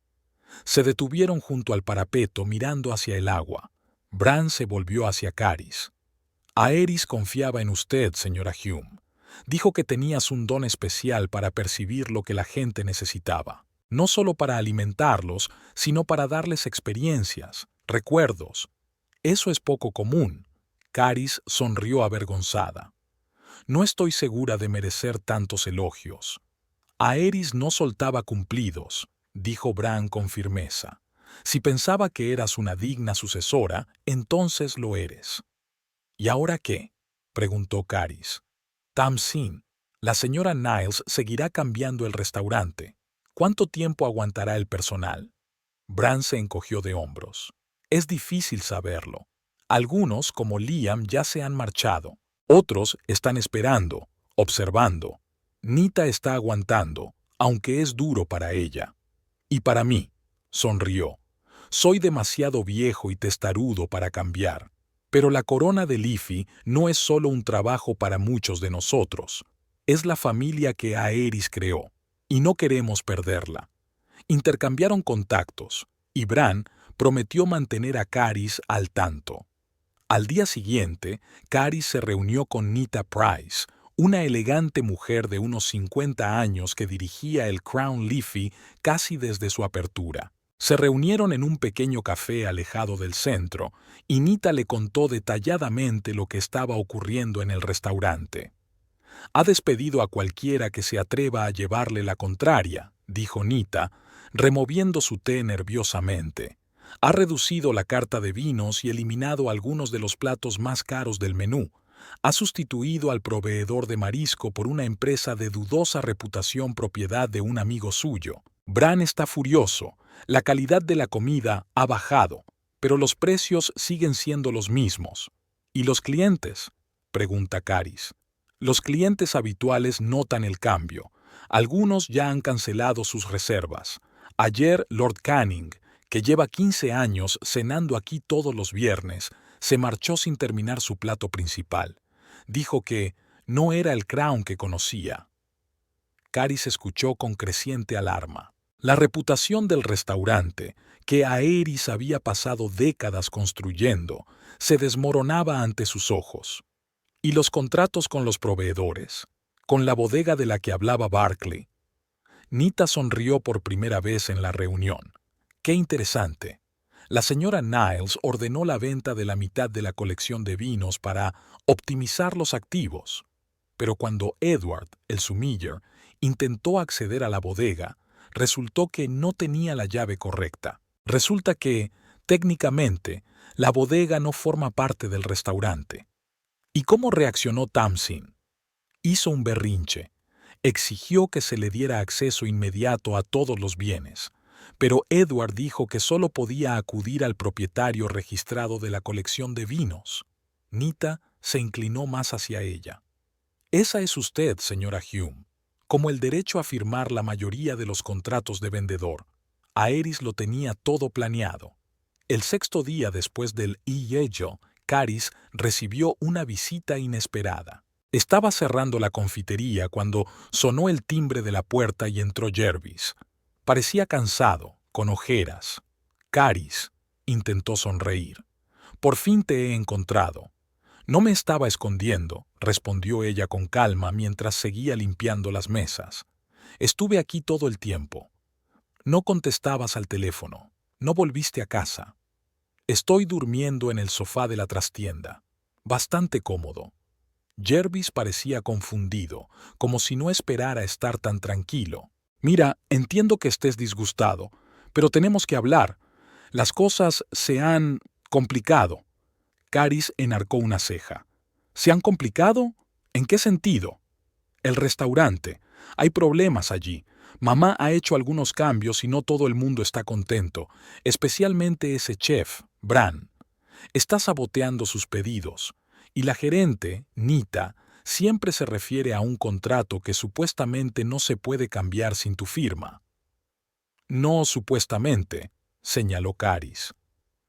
Se detuvieron junto al parapeto mirando hacia el agua. Bran se volvió hacia Caris. Aerys confiaba en usted, señora Hume. Dijo que tenías un don especial para percibir lo que la gente necesitaba. No solo para alimentarlos, sino para darles experiencias, recuerdos. Eso es poco común. Caris sonrió avergonzada. No estoy segura de merecer tantos elogios. Aerys no soltaba cumplidos, dijo Bran con firmeza. Si pensaba que eras una digna sucesora, entonces lo eres. ¿Y ahora qué?, preguntó Caris. Tamsin, la señora Niles seguirá cambiando el restaurante. ¿Cuánto tiempo aguantará el personal? Bran se encogió de hombros. Es difícil saberlo. Algunos, como Liam, ya se han marchado. Otros están esperando, observando. Nita está aguantando, aunque es duro para ella. Y para mí, sonrió. Soy demasiado viejo y testarudo para cambiar. Pero la corona de Liffey no es solo un trabajo para muchos de nosotros. Es la familia que Aerys creó, y no queremos perderla. Intercambiaron contactos, y Bran prometió mantener a Caris al tanto. Al día siguiente, Caris se reunió con Nita Price, una elegante mujer de unos 50 años que dirigía el Crown Liffey casi desde su apertura. Se reunieron en un pequeño café alejado del centro, y Nita le contó detalladamente lo que estaba ocurriendo en el restaurante. «Ha despedido a cualquiera que se atreva a llevarle la contraria», dijo Nita, removiendo su té nerviosamente. «Ha reducido la carta de vinos y eliminado algunos de los platos más caros del menú. Ha sustituido al proveedor de marisco por una empresa de dudosa reputación propiedad de un amigo suyo. Bran está furioso. La calidad de la comida ha bajado, pero los precios siguen siendo los mismos». «¿Y los clientes?», pregunta Caris. «Los clientes habituales notan el cambio. Algunos ya han cancelado sus reservas. Ayer Lord Canning, que lleva 15 años cenando aquí todos los viernes, se marchó sin terminar su plato principal. Dijo que no era el Crown que conocía». Caris escuchó con creciente alarma. La reputación del restaurante, que Aerys había pasado décadas construyendo, se desmoronaba ante sus ojos. Y los contratos con los proveedores, con la bodega de la que hablaba Barclay. Nita sonrió por primera vez en la reunión. ¡Qué interesante! La señora Niles ordenó la venta de la mitad de la colección de vinos para optimizar los activos. Pero cuando Edward, el sumiller, intentó acceder a la bodega, resultó que no tenía la llave correcta. Resulta que, técnicamente, la bodega no forma parte del restaurante. ¿Y cómo reaccionó Tamsin? Hizo un berrinche. Exigió que se le diera acceso inmediato a todos los bienes. Pero Edward dijo que solo podía acudir al propietario registrado de la colección de vinos. Nita se inclinó más hacia ella. «Esa es usted, señora Hume. Como el derecho a firmar la mayoría de los contratos de vendedor. Aerys lo tenía todo planeado». El sexto día después del Yellow, Caris recibió una visita inesperada. Estaba cerrando la confitería cuando sonó el timbre de la puerta y entró Jervis. Parecía cansado, con ojeras. «Caris», intentó sonreír. «Por fin te he encontrado». «No me estaba escondiendo», respondió ella con calma mientras seguía limpiando las mesas. «Estuve aquí todo el tiempo. No contestabas al teléfono. No volviste a casa. Estoy durmiendo en el sofá de la trastienda. Bastante cómodo». Jervis parecía confundido, como si no esperara estar tan tranquilo. «Mira, entiendo que estés disgustado, pero tenemos que hablar. Las cosas se han complicado». Caris enarcó una ceja. «¿Se han complicado? ¿En qué sentido?» «El restaurante. Hay problemas allí. Mamá ha hecho algunos cambios y no todo el mundo está contento, especialmente ese chef, Bran. Está saboteando sus pedidos. Y la gerente, Nita, siempre se refiere a un contrato que supuestamente no se puede cambiar sin tu firma. No supuestamente, señaló Caris.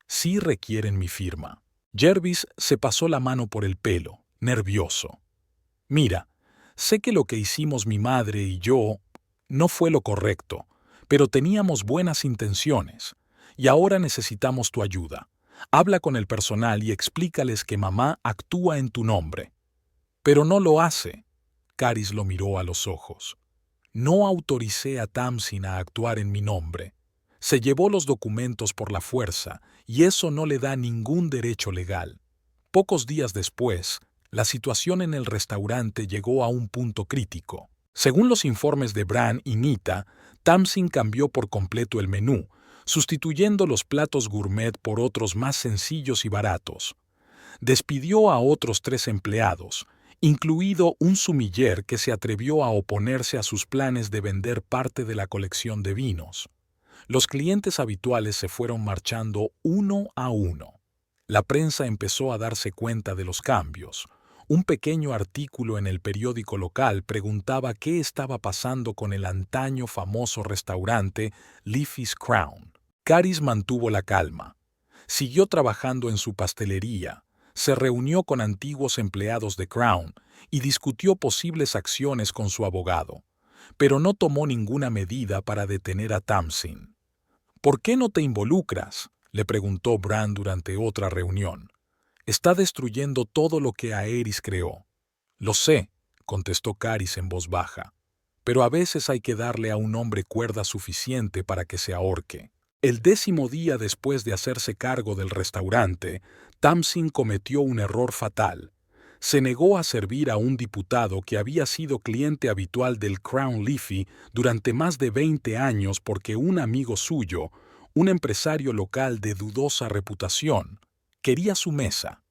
Sí requieren mi firma. Jervis se pasó la mano por el pelo, nervioso. Mira, sé que lo que hicimos mi madre y yo no fue lo correcto, pero teníamos buenas intenciones, y ahora necesitamos tu ayuda. Habla con el personal y explícales que mamá actúa en tu nombre. Pero no lo hace. Caris lo miró a los ojos. No autoricé a Tamsin a actuar en mi nombre. Se llevó los documentos por la fuerza, y eso no le da ningún derecho legal. Pocos días después, la situación en el restaurante llegó a un punto crítico. Según los informes de Bran y Nita, Tamsin cambió por completo el menú, sustituyendo los platos gourmet por otros más sencillos y baratos. Despidió a otros 3 empleados, incluido un sumiller que se atrevió a oponerse a sus planes de vender parte de la colección de vinos. Los clientes habituales se fueron marchando uno a uno. La prensa empezó a darse cuenta de los cambios. Un pequeño artículo en el periódico local preguntaba qué estaba pasando con el antaño famoso restaurante Leafy's Crown. Caris mantuvo la calma. Siguió trabajando en su pastelería, se reunió con antiguos empleados de Crown y discutió posibles acciones con su abogado, pero no tomó ninguna medida para detener a Tamsin. ¿Por qué no te involucras?, le preguntó Bran durante otra reunión. Está destruyendo todo lo que Aerys creó. Lo sé, contestó Caris en voz baja, pero a veces hay que darle a un hombre cuerda suficiente para que se ahorque. El 10º día después de hacerse cargo del restaurante, Tamsin cometió un error fatal. Se negó a servir a un diputado que había sido cliente habitual del Crown Leafy durante más de 20 años porque un amigo suyo, un empresario local de dudosa reputación, quería su mesa.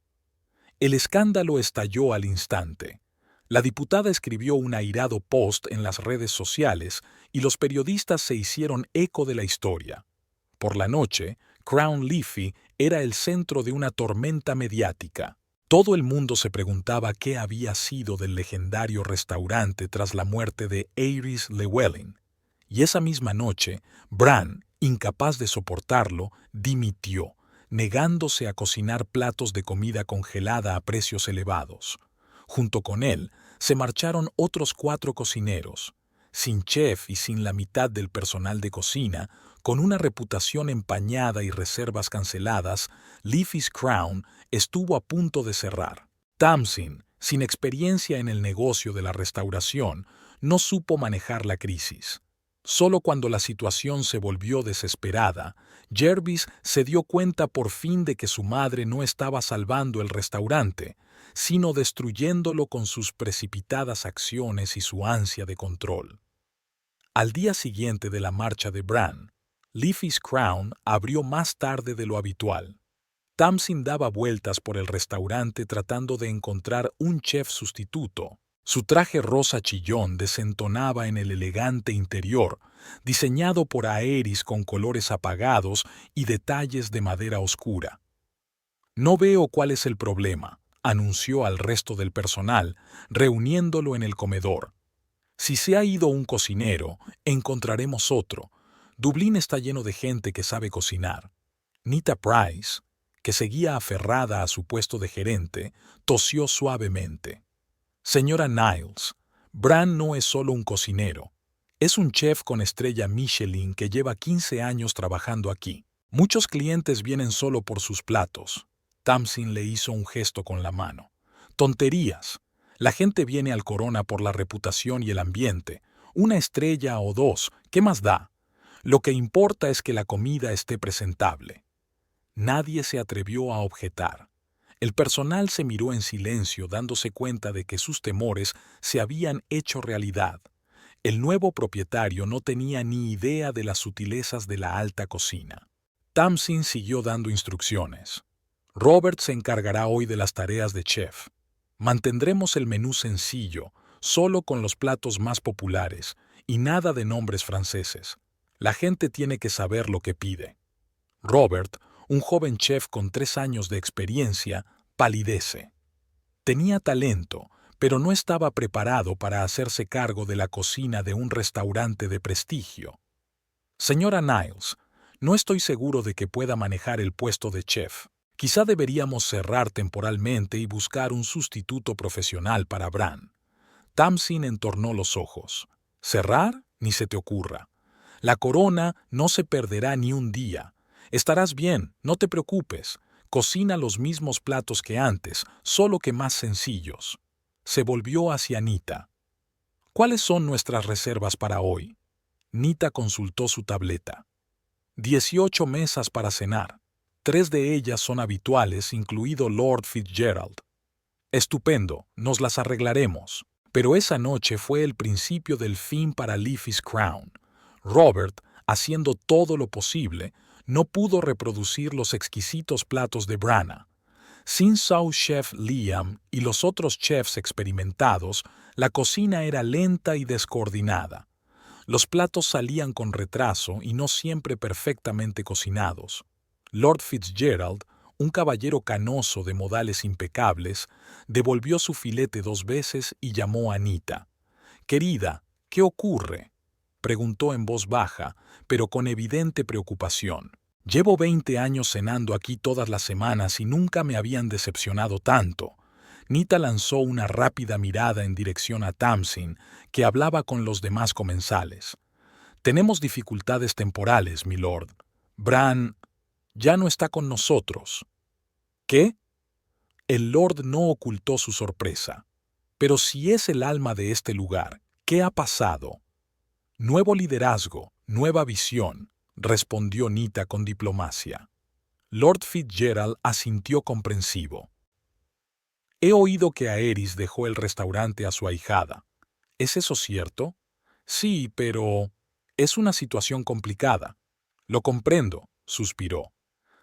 El escándalo estalló al instante. La diputada escribió un airado post en las redes sociales y los periodistas se hicieron eco de la historia. Por la noche, Crown Leafy era el centro de una tormenta mediática. Todo el mundo se preguntaba qué había sido del legendario restaurante tras la muerte de Aerys Llewellyn. Y esa misma noche, Bran, incapaz de soportarlo, dimitió, negándose a cocinar platos de comida congelada a precios elevados. Junto con él, se marcharon otros 4 cocineros. Sin chef y sin la mitad del personal de cocina, con una reputación empañada y reservas canceladas, Leafy's Crown estuvo a punto de cerrar. Tamsin, sin experiencia en el negocio de la restauración, no supo manejar la crisis. Solo cuando la situación se volvió desesperada, Jervis se dio cuenta por fin de que su madre no estaba salvando el restaurante, sino destruyéndolo con sus precipitadas acciones y su ansia de control. Al día siguiente de la marcha de Bran, Leafy's Crown abrió más tarde de lo habitual. Tamsin daba vueltas por el restaurante tratando de encontrar un chef sustituto. Su traje rosa chillón desentonaba en el elegante interior, diseñado por Aerys con colores apagados y detalles de madera oscura. «No veo cuál es el problema», anunció al resto del personal, reuniéndolo en el comedor. «Si se ha ido un cocinero, encontraremos otro. Dublín está lleno de gente que sabe cocinar». Nita Price, que seguía aferrada a su puesto de gerente, tosió suavemente. «Señora Niles, Bran no es solo un cocinero. Es un chef con estrella Michelin que lleva 15 años trabajando aquí. Muchos clientes vienen solo por sus platos». Tamsin le hizo un gesto con la mano. «Tonterías. La gente viene al Corona por la reputación y el ambiente. Una estrella o 2, ¿qué más da? Lo que importa es que la comida esté presentable». Nadie se atrevió a objetar. El personal se miró en silencio, dándose cuenta de que sus temores se habían hecho realidad. El nuevo propietario no tenía ni idea de las sutilezas de la alta cocina. Tamsin siguió dando instrucciones. «Robert se encargará hoy de las tareas de chef. Mantendremos el menú sencillo, solo con los platos más populares, y nada de nombres franceses. La gente tiene que saber lo que pide». Robert, un joven chef con 3 años de experiencia, palidece. Tenía talento, pero no estaba preparado para hacerse cargo de la cocina de un restaurante de prestigio. Señora Niles, no estoy seguro de que pueda manejar el puesto de chef. Quizá deberíamos cerrar temporalmente y buscar un sustituto profesional para Bran. Tamsin entornó los ojos. ¿Cerrar? Ni se te ocurra. La corona no se perderá ni un día. Estarás bien, no te preocupes. Cocina los mismos platos que antes, solo que más sencillos. Se volvió hacia Nita. ¿Cuáles son nuestras reservas para hoy? Nita consultó su tableta. 18 mesas para cenar. 3 de ellas son habituales, incluido Lord Fitzgerald. Estupendo, nos las arreglaremos. Pero esa noche fue el principio del fin para Leafy's Crown. Robert, haciendo todo lo posible, no pudo reproducir los exquisitos platos de Branna. Sin sous chef Liam y los otros chefs experimentados, la cocina era lenta y descoordinada. Los platos salían con retraso y no siempre perfectamente cocinados. Lord Fitzgerald, un caballero canoso de modales impecables, devolvió su filete 2 veces y llamó a Nita. «Querida, ¿qué ocurre?», preguntó en voz baja, pero con evidente preocupación. «Llevo 20 años cenando aquí todas las semanas y nunca me habían decepcionado tanto». Nita lanzó una rápida mirada en dirección a Tamsin, que hablaba con los demás comensales. «Tenemos dificultades temporales, milord. Bran ya no está con nosotros». «¿Qué?». El lord no ocultó su sorpresa. «Pero si es el alma de este lugar, ¿qué ha pasado?». «Nuevo liderazgo, nueva visión», respondió Nita con diplomacia. Lord Fitzgerald asintió comprensivo. «He oído que Aerys dejó el restaurante a su ahijada. ¿Es eso cierto?». «Sí, pero es una situación complicada». «Lo comprendo», suspiró.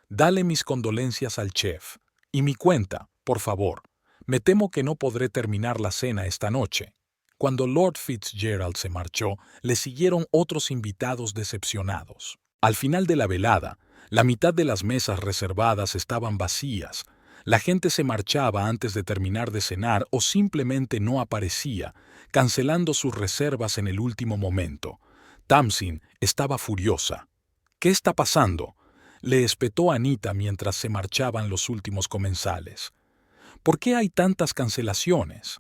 «Dale mis condolencias al chef. Y mi cuenta, por favor. Me temo que no podré terminar la cena esta noche». Cuando Lord Fitzgerald se marchó, le siguieron otros invitados decepcionados. Al final de la velada, la mitad de las mesas reservadas estaban vacías. La gente se marchaba antes de terminar de cenar o simplemente no aparecía, cancelando sus reservas en el último momento. Tamsin estaba furiosa. «¿Qué está pasando?», le espetó a Nita mientras se marchaban los últimos comensales. «¿Por qué hay tantas cancelaciones?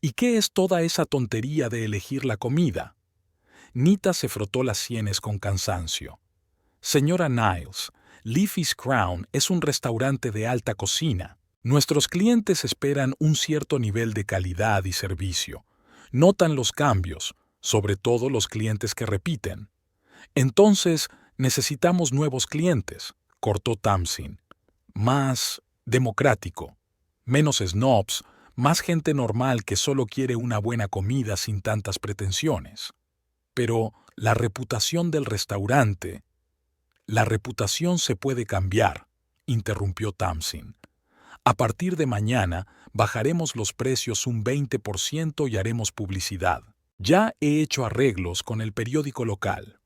¿Y qué es toda esa tontería de elegir la comida?». Nita se frotó las sienes con cansancio. «Señora Niles, Leafy's Crown es un restaurante de alta cocina. Nuestros clientes esperan un cierto nivel de calidad y servicio. Notan los cambios, sobre todo los clientes que repiten. Entonces, necesitamos nuevos clientes», cortó Tamsin. «Más democrático, menos snobs, más gente normal que solo quiere una buena comida sin tantas pretensiones». «Pero la reputación del restaurante...». «La reputación se puede cambiar», interrumpió Tamsin. «A partir de mañana bajaremos los precios un 20% y haremos publicidad. Ya he hecho arreglos con el periódico local».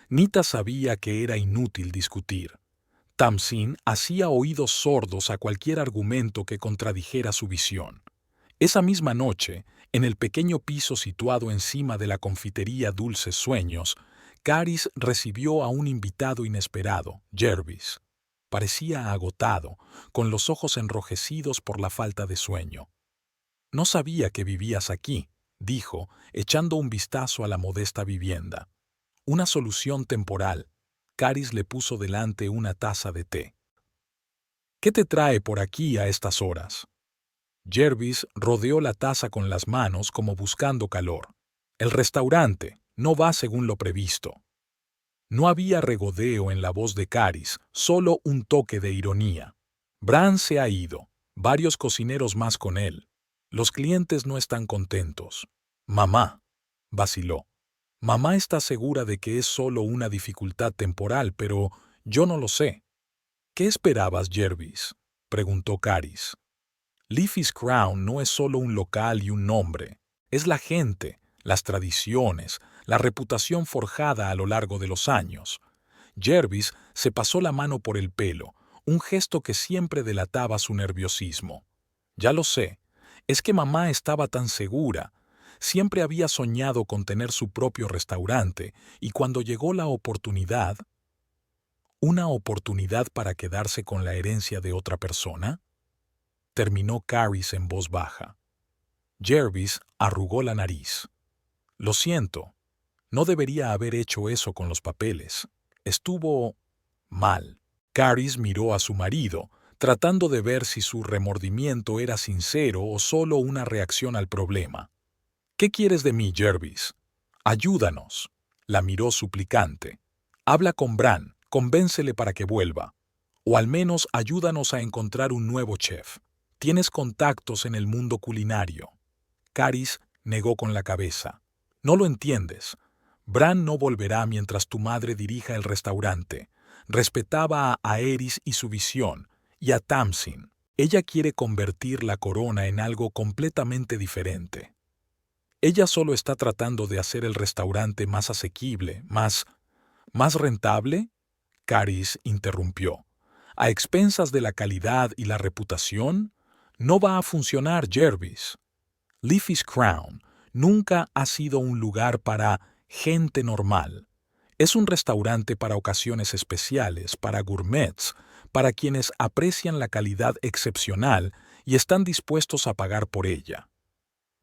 Nita sabía que era inútil discutir. Tamsin hacía oídos sordos a cualquier argumento que contradijera su visión. Esa misma noche, en el pequeño piso situado encima de la confitería Dulces Sueños, Caris recibió a un invitado inesperado, Jervis. Parecía agotado, con los ojos enrojecidos por la falta de sueño. «No sabía que vivías aquí», dijo, echando un vistazo a la modesta vivienda. «Una solución temporal». Caris le puso delante una taza de té. «¿Qué te trae por aquí a estas horas?». Jervis rodeó la taza con las manos como buscando calor. «El restaurante no va según lo previsto». No había regodeo en la voz de Caris, solo un toque de ironía. «Bran se ha ido, varios cocineros más con él. Los clientes no están contentos». «Mamá», vaciló. «Mamá está segura de que es solo una dificultad temporal, pero yo no lo sé». «¿Qué esperabas, Jervis?», preguntó Caris. «Leafy's Crown no es solo un local y un nombre. Es la gente, las tradiciones, la reputación forjada a lo largo de los años». Jervis se pasó la mano por el pelo, un gesto que siempre delataba su nerviosismo. «Ya lo sé. Es que mamá estaba tan segura. Siempre había soñado con tener su propio restaurante y cuando llegó la oportunidad, ¿una oportunidad para quedarse con la herencia de otra persona? Terminó Caris en voz baja. Jervis arrugó la nariz. Lo siento, no debería haber hecho eso con los papeles. Estuvo mal. Caris miró a su marido, tratando de ver si su remordimiento era sincero o solo una reacción al problema. ¿Qué quieres de mí, Jervis? Ayúdanos. La miró suplicante. Habla con Bran, convéncele para que vuelva. O al menos ayúdanos a encontrar un nuevo chef. Tienes contactos en el mundo culinario. Caris negó con la cabeza. No lo entiendes. Bran no volverá mientras tu madre dirija el restaurante. Respetaba a Aerys y su visión, y a Tamsin. Ella quiere convertir la corona en algo completamente diferente. Ella solo está tratando de hacer el restaurante más asequible, más rentable. Caris interrumpió. ¿A expensas de la calidad y la reputación? No va a funcionar, Jervis. Leafy's Crown nunca ha sido un lugar para gente normal. Es un restaurante para ocasiones especiales, para gourmets, para quienes aprecian la calidad excepcional y están dispuestos a pagar por ella.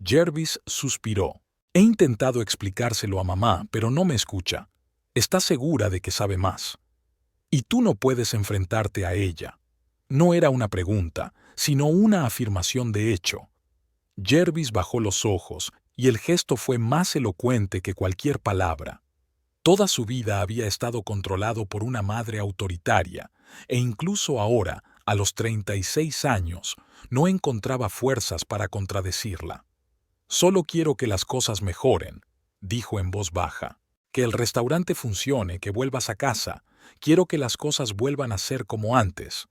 Jervis suspiró. He intentado explicárselo a mamá, pero no me escucha. Está segura de que sabe más. Y tú no puedes enfrentarte a ella. No era una pregunta, sino una afirmación de hecho. Jervis bajó los ojos y el gesto fue más elocuente que cualquier palabra. Toda su vida había estado controlado por una madre autoritaria e incluso ahora, a los 36 años, no encontraba fuerzas para contradecirla. Solo quiero que las cosas mejoren, dijo en voz baja. Que el restaurante funcione, que vuelvas a casa. Quiero que las cosas vuelvan a ser como antes.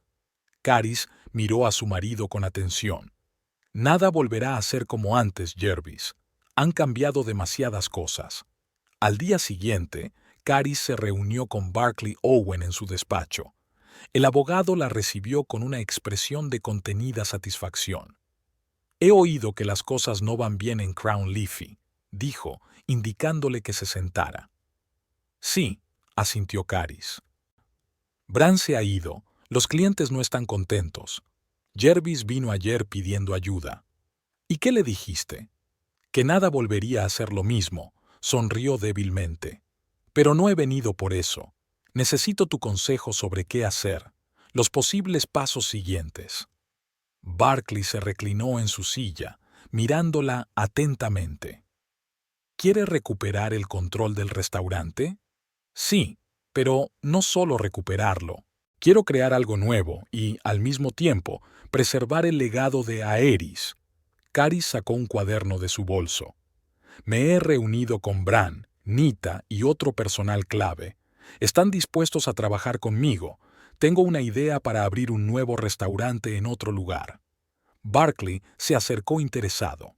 Caris miró a su marido con atención. Nada volverá a ser como antes, Jervis. Han cambiado demasiadas cosas. Al día siguiente, Caris se reunió con Barclay Owen en su despacho. El abogado la recibió con una expresión de contenida satisfacción. He oído que las cosas no van bien en Crown Leafy, dijo, indicándole que se sentara. Sí, asintió Caris. Bran se ha ido, los clientes no están contentos. Jervis vino ayer pidiendo ayuda. ¿Y qué le dijiste? Que nada volvería a ser lo mismo, sonrió débilmente. Pero no he venido por eso. Necesito tu consejo sobre qué hacer, los posibles pasos siguientes. Barclay se reclinó en su silla, mirándola atentamente. ¿Quiere recuperar el control del restaurante? Sí, pero no solo recuperarlo. Quiero crear algo nuevo y, al mismo tiempo, preservar el legado de Aerys. Caris sacó un cuaderno de su bolso. Me he reunido con Bran, Nita y otro personal clave. Están dispuestos a trabajar conmigo. Tengo una idea para abrir un nuevo restaurante en otro lugar. Barclay se acercó interesado.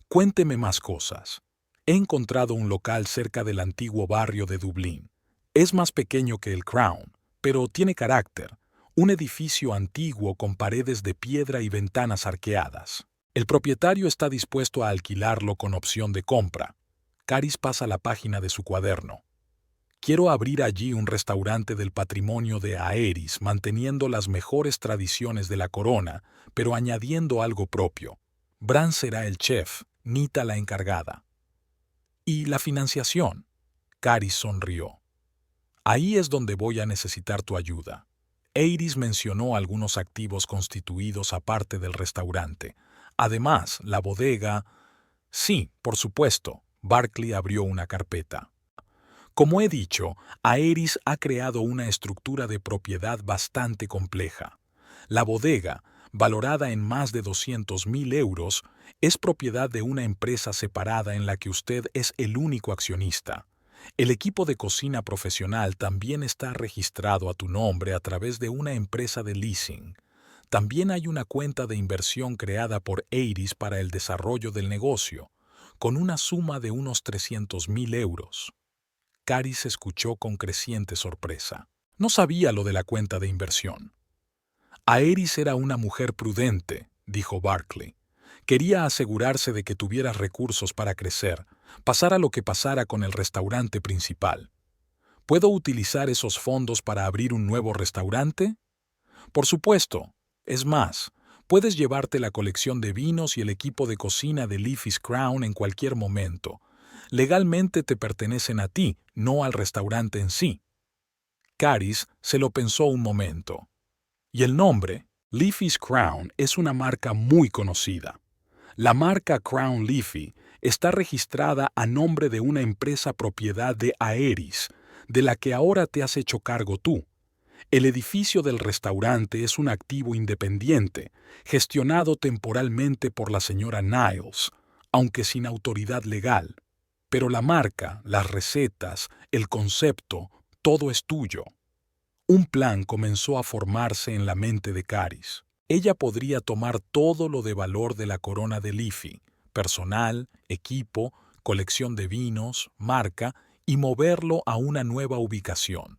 Cuénteme más cosas. He encontrado un local cerca del antiguo barrio de Dublín. Es más pequeño que el Crown, pero tiene carácter. Un edificio antiguo con paredes de piedra y ventanas arqueadas. El propietario está dispuesto a alquilarlo con opción de compra. Caris pasa la página de su cuaderno. Quiero abrir allí un restaurante del patrimonio de Aerys, manteniendo las mejores tradiciones de la corona, pero añadiendo algo propio. Bran será el chef, Nita la encargada. ¿Y la financiación? Caris sonrió. Ahí es donde voy a necesitar tu ayuda. Aerys mencionó algunos activos constituidos aparte del restaurante. Además, la bodega... Sí, por supuesto. Barclay abrió una carpeta. Como he dicho, Aerys ha creado una estructura de propiedad bastante compleja. La bodega, valorada en más de 200.000 euros, es propiedad de una empresa separada en la que usted es el único accionista. El equipo de cocina profesional también está registrado a tu nombre a través de una empresa de leasing. También hay una cuenta de inversión creada por Aerys para el desarrollo del negocio, con una suma de unos 300.000 euros. Caris escuchó con creciente sorpresa. No sabía lo de la cuenta de inversión. Aerys era una mujer prudente, dijo Barclay. Quería asegurarse de que tuvieras recursos para crecer, pasara lo que pasara con el restaurante principal. ¿Puedo utilizar esos fondos para abrir un nuevo restaurante? Por supuesto. Es más, puedes llevarte la colección de vinos y el equipo de cocina de Leafy's Crown en cualquier momento. Legalmente te pertenecen a ti, no al restaurante en sí. Caris se lo pensó un momento. ¿Y el nombre? Leafy's Crown es una marca muy conocida. La marca Crown Leafy está registrada a nombre de una empresa propiedad de Aeris, de la que ahora te has hecho cargo tú. El edificio del restaurante es un activo independiente, gestionado temporalmente por la señora Niles, aunque sin autoridad legal. Pero la marca, las recetas, el concepto, todo es tuyo. Un plan comenzó a formarse en la mente de Caris. Ella podría tomar todo lo de valor de la corona de Leafy, personal, equipo, colección de vinos, marca, y moverlo a una nueva ubicación,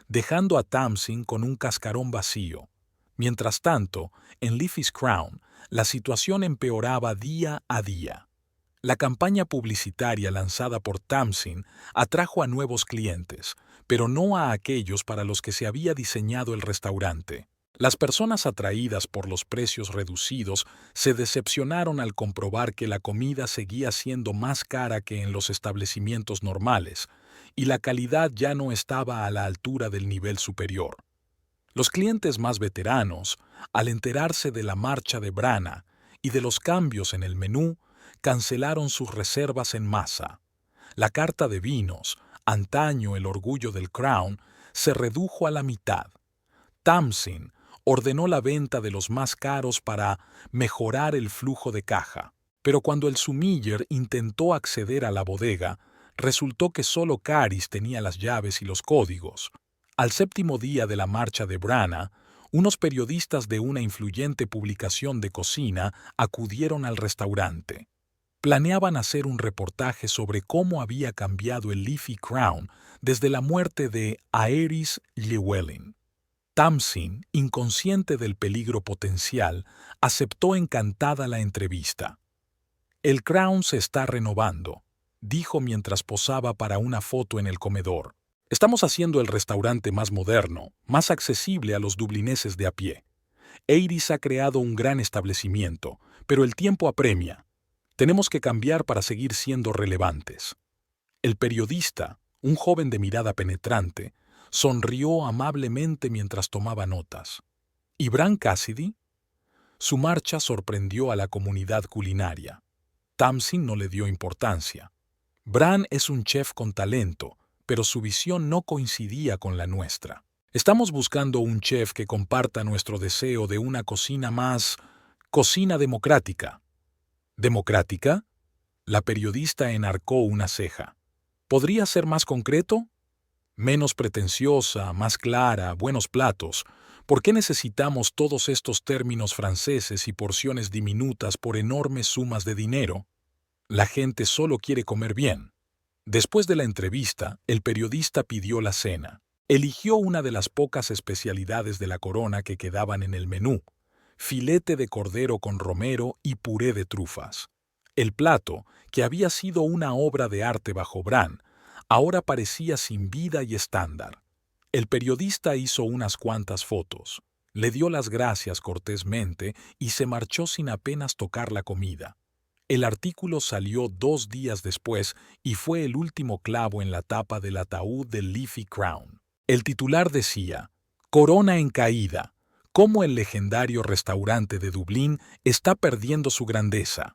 dejando a Tamsin con un cascarón vacío. Mientras tanto, en Leafy's Crown, la situación empeoraba día a día. La campaña publicitaria lanzada por Tamsin atrajo a nuevos clientes, pero no a aquellos para los que se había diseñado el restaurante. Las personas atraídas por los precios reducidos se decepcionaron al comprobar que la comida seguía siendo más cara que en los establecimientos normales, y la calidad ya no estaba a la altura del nivel superior. Los clientes más veteranos, al enterarse de la marcha de Branagh y de los cambios en el menú, cancelaron sus reservas en masa. La carta de vinos, antaño el orgullo del Crown, se redujo a la mitad. Tamsin ordenó la venta de los más caros para mejorar el flujo de caja, pero cuando el sumiller intentó acceder a la bodega, resultó que solo Caris tenía las llaves y los códigos. Al séptimo día de la marcha de Branagh, unos periodistas de una influyente publicación de cocina acudieron al restaurante. Planeaban hacer un reportaje sobre cómo había cambiado el Leafy Crown desde la muerte de Aeris Llewellyn. Tamsin, inconsciente del peligro potencial, aceptó encantada la entrevista. «El Crown se está renovando», dijo mientras posaba para una foto en el comedor. «Estamos haciendo el restaurante más moderno, más accesible a los dublineses de a pie. Aeris ha creado un gran establecimiento, pero el tiempo apremia. Tenemos que cambiar para seguir siendo relevantes». El periodista, un joven de mirada penetrante, sonrió amablemente mientras tomaba notas. ¿Y Bran Cassidy? Su marcha sorprendió a la comunidad culinaria. Tamsin no le dio importancia. Bran es un chef con talento, pero su visión no coincidía con la nuestra. Estamos buscando un chef que comparta nuestro deseo de una cocina más... cocina democrática. ¿Democrática? La periodista enarcó una ceja. ¿Podría ser más concreto? Menos pretenciosa, más clara, buenos platos. ¿Por qué necesitamos todos estos términos franceses y porciones diminutas por enormes sumas de dinero? La gente solo quiere comer bien. Después de la entrevista, el periodista pidió la cena. Eligió una de las pocas especialidades de la corona que quedaban en el menú: filete de cordero con romero y puré de trufas. El plato, que había sido una obra de arte bajo Bran, ahora parecía sin vida y estándar. El periodista hizo unas cuantas fotos, le dio las gracias cortésmente y se marchó sin apenas tocar la comida. El artículo salió 2 días después y fue el último clavo en la tapa del ataúd del Leafy Crown. El titular decía: «Corona en caída. Cómo el legendario restaurante de Dublín está perdiendo su grandeza».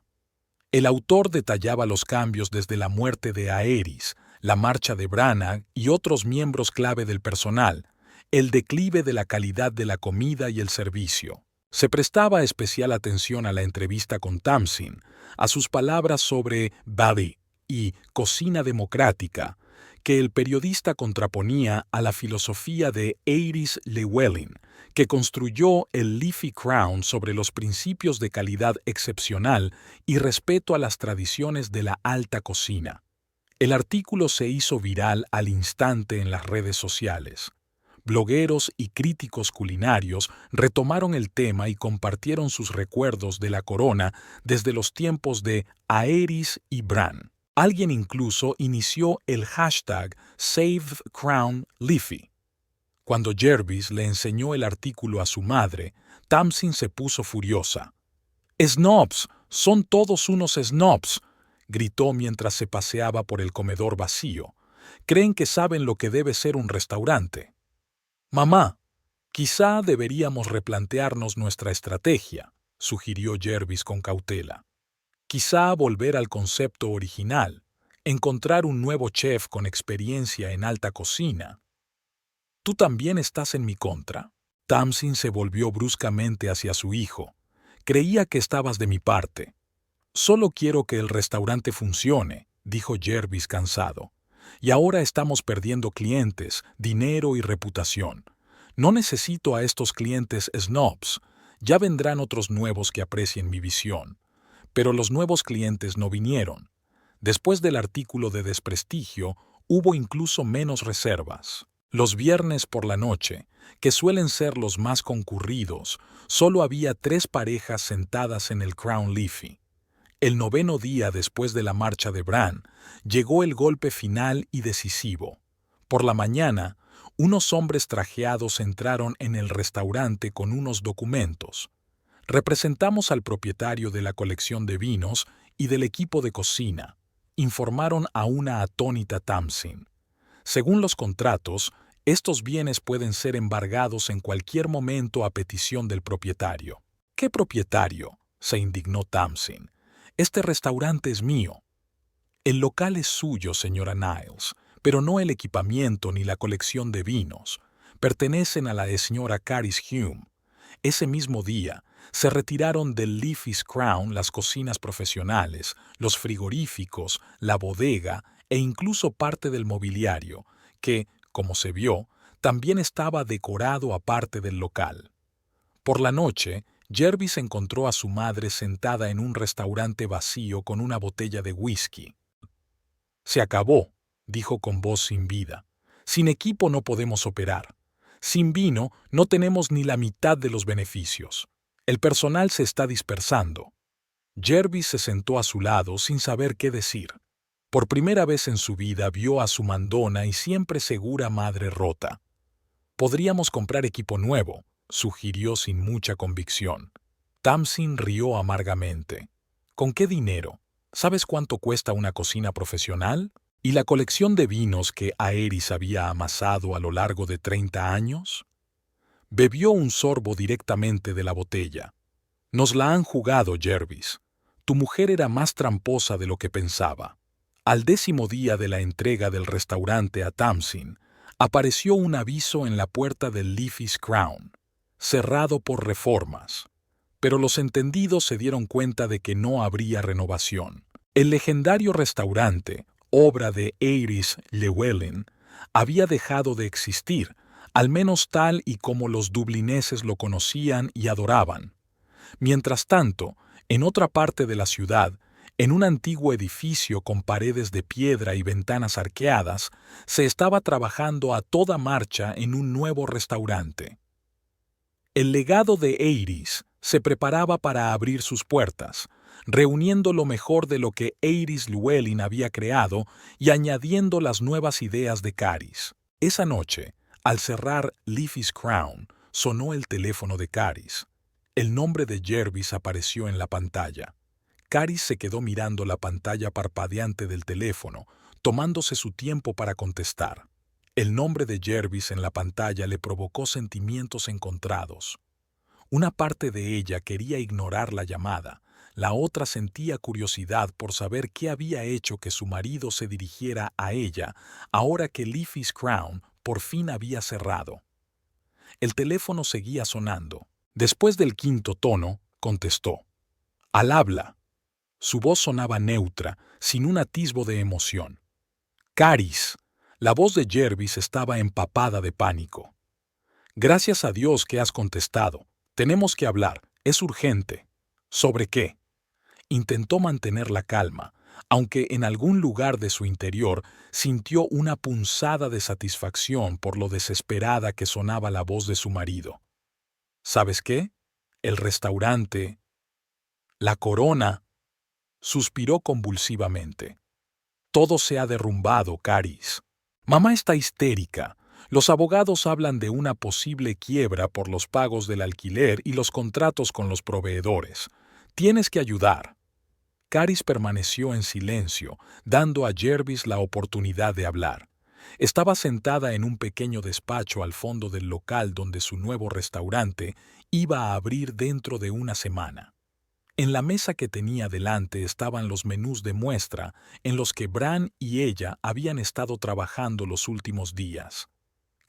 El autor detallaba los cambios desde la muerte de Aeris, la marcha de Branagh y otros miembros clave del personal, el declive de la calidad de la comida y el servicio. Se prestaba especial atención a la entrevista con Tamsin, a sus palabras sobre «body» y «cocina democrática», que el periodista contraponía a la filosofía de Aeris Llewellyn, que construyó el Leafy Crown sobre los principios de calidad excepcional y respeto a las tradiciones de la alta cocina. El artículo se hizo viral al instante en las redes sociales. blogueros y críticos culinarios retomaron el tema y compartieron sus recuerdos de la corona desde los tiempos de Aerys y Bran. Alguien incluso inició el hashtag #SaveCrownLeafy. Cuando Jervis le enseñó el artículo a su madre, Tamsin se puso furiosa. «¡Snobs! ¡Son todos unos snobs!», gritó mientras se paseaba por el comedor vacío. «Creen que saben lo que debe ser un restaurante». «Mamá, quizá deberíamos replantearnos nuestra estrategia», sugirió Jervis con cautela. «Quizá volver al concepto original, encontrar un nuevo chef con experiencia en alta cocina». «¿Tú también estás en mi contra?» Tamsin se volvió bruscamente hacia su hijo. «Creía que estabas de mi parte». «Solo quiero que el restaurante funcione», dijo Jervis cansado. «Y ahora estamos perdiendo clientes, dinero y reputación. No necesito a estos clientes snobs. Ya vendrán otros nuevos que aprecien mi visión». Pero los nuevos clientes no vinieron. Después del artículo de desprestigio, hubo incluso menos reservas. Los viernes por la noche, que suelen ser los más concurridos, solo había 3 parejas sentadas en el Crown Leafy. El 9º día después de la marcha de Bran, llegó el golpe final y decisivo. Por la mañana, unos hombres trajeados entraron en el restaurante con unos documentos. «Representamos al propietario de la colección de vinos y del equipo de cocina», informaron a una atónita Tamsin. Según los contratos, estos bienes pueden ser embargados en cualquier momento a petición del propietario. «¿Qué propietario?», se indignó Tamsin. «Este restaurante es mío». «El local es suyo, señora Niles, pero no el equipamiento ni la colección de vinos. Pertenecen a la señora Carys Hume». Ese mismo día, se retiraron del Leafy's Crown las cocinas profesionales, los frigoríficos, la bodega e incluso parte del mobiliario, que, como se vio, también estaba decorado aparte del local. Por la noche, Jervis encontró a su madre sentada en un restaurante vacío con una botella de whisky. «Se acabó», dijo con voz sin vida. «Sin equipo no podemos operar. Sin vino no tenemos ni la mitad de los beneficios. El personal se está dispersando». Jervis se sentó a su lado sin saber qué decir. Por primera vez en su vida vio a su mandona y siempre segura madre rota. «Podríamos comprar equipo nuevo», sugirió sin mucha convicción. Tamsin rió amargamente. «¿Con qué dinero? ¿Sabes cuánto cuesta una cocina profesional? ¿Y la colección de vinos que Aerys había amasado a lo largo de 30 años?» Bebió un sorbo directamente de la botella. «Nos la han jugado, Jervis. Tu mujer era más tramposa de lo que pensaba». Al 10º día de la entrega del restaurante a Tamsin, apareció un aviso en la puerta del Leafy's Crown: cerrado por reformas. Pero los entendidos se dieron cuenta de que no habría renovación. El legendario restaurante, obra de Aerys Llewellyn, había dejado de existir, al menos tal y como los dublineses lo conocían y adoraban. Mientras tanto, en otra parte de la ciudad, en un antiguo edificio con paredes de piedra y ventanas arqueadas, se estaba trabajando a toda marcha en un nuevo restaurante. El legado de Aerys se preparaba para abrir sus puertas, reuniendo lo mejor de lo que Aerys Llewellyn había creado y añadiendo las nuevas ideas de Carys. Esa noche, al cerrar Leafy's Crown, sonó el teléfono de Carys. El nombre de Jervis apareció en la pantalla. Carys se quedó mirando la pantalla parpadeante del teléfono, tomándose su tiempo para contestar. El nombre de Jervis en la pantalla le provocó sentimientos encontrados. Una parte de ella quería ignorar la llamada, la otra sentía curiosidad por saber qué había hecho que su marido se dirigiera a ella ahora que Leafy's Crown por fin había cerrado. El teléfono seguía sonando. Después del 5º tono, contestó. «Al habla». Su voz sonaba neutra, sin un atisbo de emoción. «Carys». La voz de Jervis estaba empapada de pánico. «Gracias a Dios que has contestado. Tenemos que hablar. Es urgente». «¿Sobre qué?» Intentó mantener la calma, aunque en algún lugar de su interior sintió una punzada de satisfacción por lo desesperada que sonaba la voz de su marido. ¿Sabes qué? El restaurante, la corona, suspiró convulsivamente. Todo se ha derrumbado, Caris. Mamá está histérica. Los abogados hablan de una posible quiebra por los pagos del alquiler y los contratos con los proveedores. Tienes que ayudar. Caris permaneció en silencio, dando a Jervis la oportunidad de hablar. Estaba sentada en un pequeño despacho al fondo del local donde su nuevo restaurante iba a abrir dentro de una semana. En la mesa que tenía delante estaban los menús de muestra en los que Bran y ella habían estado trabajando los últimos días.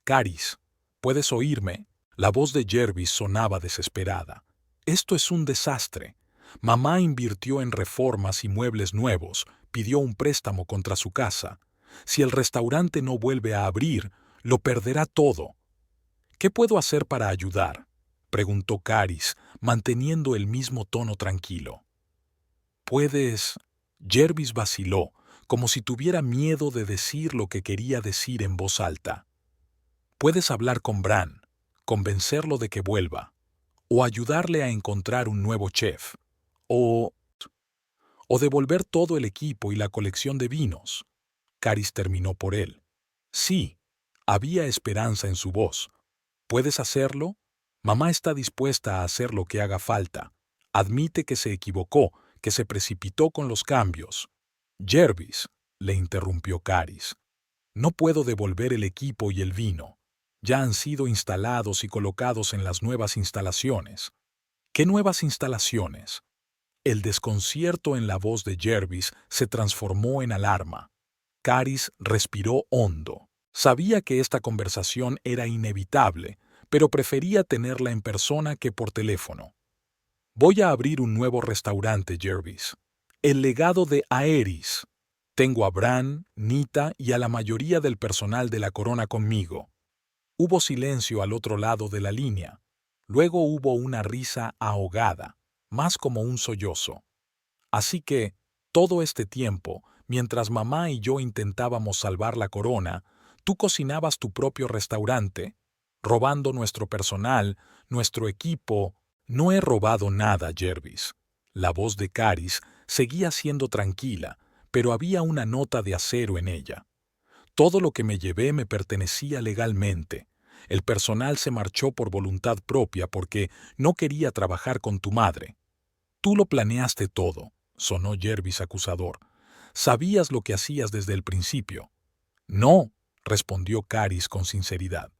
«Caris, ¿puedes oírme?» La voz de Jervis sonaba desesperada. «Esto es un desastre. Mamá invirtió en reformas y muebles nuevos, pidió un préstamo contra su casa. Si el restaurante no vuelve a abrir, lo perderá todo. ¿Qué puedo hacer para ayudar?», preguntó Caris, manteniendo el mismo tono tranquilo. «Puedes...» Jervis vaciló, como si tuviera miedo de decir lo que quería decir en voz alta. «Puedes hablar con Bran, convencerlo de que vuelva, o ayudarle a encontrar un nuevo chef, o devolver todo el equipo y la colección de vinos». Caris terminó por él. «Sí», había esperanza en su voz. «¿Puedes hacerlo? Mamá está dispuesta a hacer lo que haga falta. Admite que se equivocó, que se precipitó con los cambios». «Jervis», le interrumpió Caris, «no puedo devolver el equipo y el vino. Ya han sido instalados y colocados en las nuevas instalaciones». «¿Qué nuevas instalaciones?». El desconcierto en la voz de Jervis se transformó en alarma. Caris respiró hondo. Sabía que esta conversación era inevitable, pero prefería tenerla en persona que por teléfono. «Voy a abrir un nuevo restaurante, Jervis. El legado de Aerys. Tengo a Bran, Nita y a la mayoría del personal de la corona conmigo». Hubo silencio al otro lado de la línea. Luego hubo una risa ahogada, más como un sollozo. «Así que, todo este tiempo, mientras mamá y yo intentábamos salvar la corona, tú cocinabas tu propio restaurante, robando nuestro personal, nuestro equipo». «No he robado nada, Jervis». La voz de Caris seguía siendo tranquila, pero había una nota de acero en ella. «Todo lo que me llevé me pertenecía legalmente. El personal se marchó por voluntad propia porque no quería trabajar con tu madre». «Tú lo planeaste todo», sonó Jervis acusador. «Sabías lo que hacías desde el principio». «No», respondió Caris con sinceridad.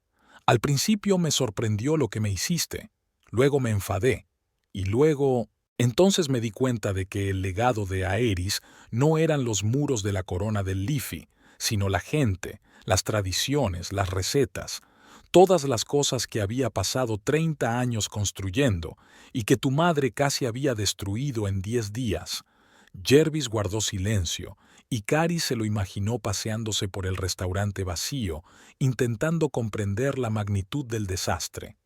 «Al principio me sorprendió lo que me hiciste. Luego me enfadé. Y luego... Entonces me di cuenta de que el legado de Aerys no eran los muros de la corona del Liffey, sino la gente, las tradiciones, las recetas, todas las cosas que había pasado 30 años construyendo y que tu madre casi había destruido en 10 días». Jervis guardó silencio, y Caris se lo imaginó paseándose por el restaurante vacío, intentando comprender la magnitud del desastre.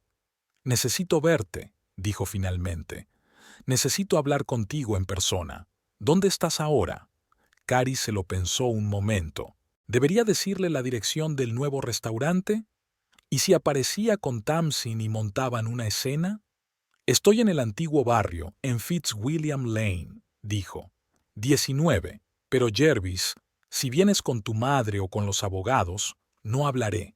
«Necesito verte», dijo finalmente. «Necesito hablar contigo en persona. ¿Dónde estás ahora?». Caris se lo pensó un momento. ¿Debería decirle la dirección del nuevo restaurante? ¿Y si aparecía con Tamsin y montaban una escena? «Estoy en el antiguo barrio, en Fitzwilliam Lane», dijo. 19. «Pero Jervis, si vienes con tu madre o con los abogados, no hablaré».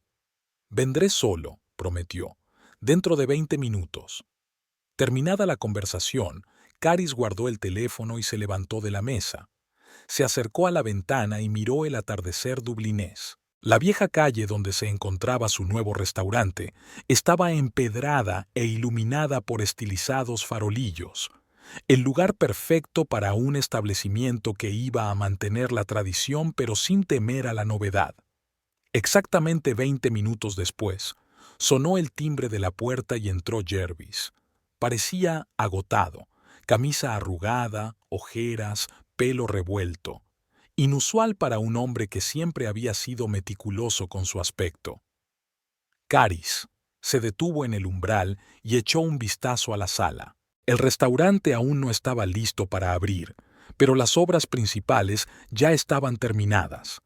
«Vendré solo», prometió. «Dentro de 20 minutos». Terminada la conversación, Caris guardó el teléfono y se levantó de la mesa. Se acercó a la ventana y miró el atardecer dublinés. La vieja calle donde se encontraba su nuevo restaurante estaba empedrada e iluminada por estilizados farolillos. El lugar perfecto para un establecimiento que iba a mantener la tradición pero sin temer a la novedad. Exactamente 20 minutos después, sonó el timbre de la puerta y entró Jervis. Parecía agotado, camisa arrugada, ojeras, pelo revuelto. Inusual para un hombre que siempre había sido meticuloso con su aspecto. Caris se detuvo en el umbral y echó un vistazo a la sala. El restaurante aún no estaba listo para abrir, pero las obras principales ya estaban terminadas.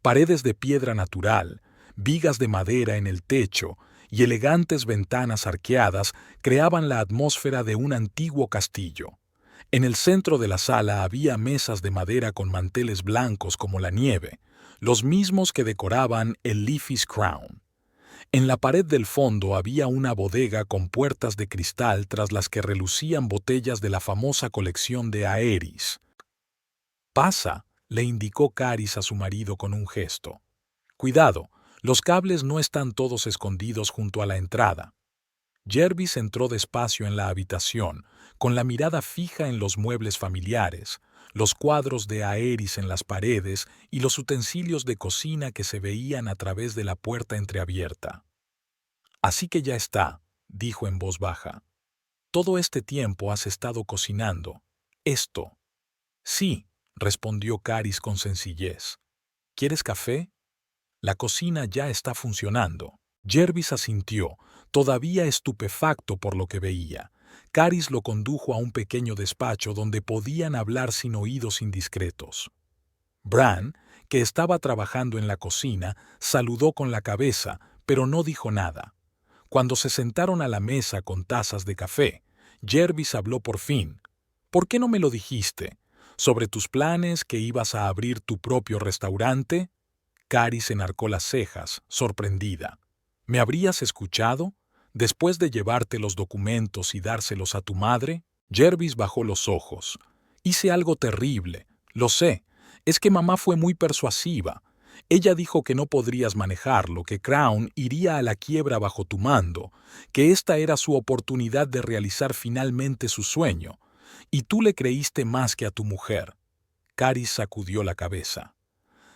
Paredes de piedra natural, vigas de madera en el techo y elegantes ventanas arqueadas creaban la atmósfera de un antiguo castillo. En el centro de la sala había mesas de madera con manteles blancos como la nieve, los mismos que decoraban el Leafy's Crown. En la pared del fondo había una bodega con puertas de cristal tras las que relucían botellas de la famosa colección de Aeris. «Pasa», le indicó Caris a su marido con un gesto. «Cuidado, los cables no están todos escondidos junto a la entrada». Jervis entró despacio en la habitación, con la mirada fija en los muebles familiares, los cuadros de Aeris en las paredes y los utensilios de cocina que se veían a través de la puerta entreabierta. «Así que ya está», dijo en voz baja. «Todo este tiempo has estado cocinando. Esto». «Sí», respondió Caris con sencillez. «¿Quieres café?» «La cocina ya está funcionando». Jervis asintió, todavía estupefacto por lo que veía. Caris lo condujo a un pequeño despacho donde podían hablar sin oídos indiscretos. Bran, que estaba trabajando en la cocina, saludó con la cabeza, pero no dijo nada. Cuando se sentaron a la mesa con tazas de café, Jervis habló por fin. «¿Por qué no me lo dijiste? ¿Sobre tus planes, que ibas a abrir tu propio restaurante?» Caris enarcó las cejas, sorprendida. «¿Me habrías escuchado? Después de llevarte los documentos y dárselos a tu madre». Jervis bajó los ojos. «Hice algo terrible, lo sé. Es que mamá fue muy persuasiva. Ella dijo que no podrías manejarlo, que Crown iría a la quiebra bajo tu mando, que esta era su oportunidad de realizar finalmente su sueño. Y tú le creíste más que a tu mujer». Caris sacudió la cabeza.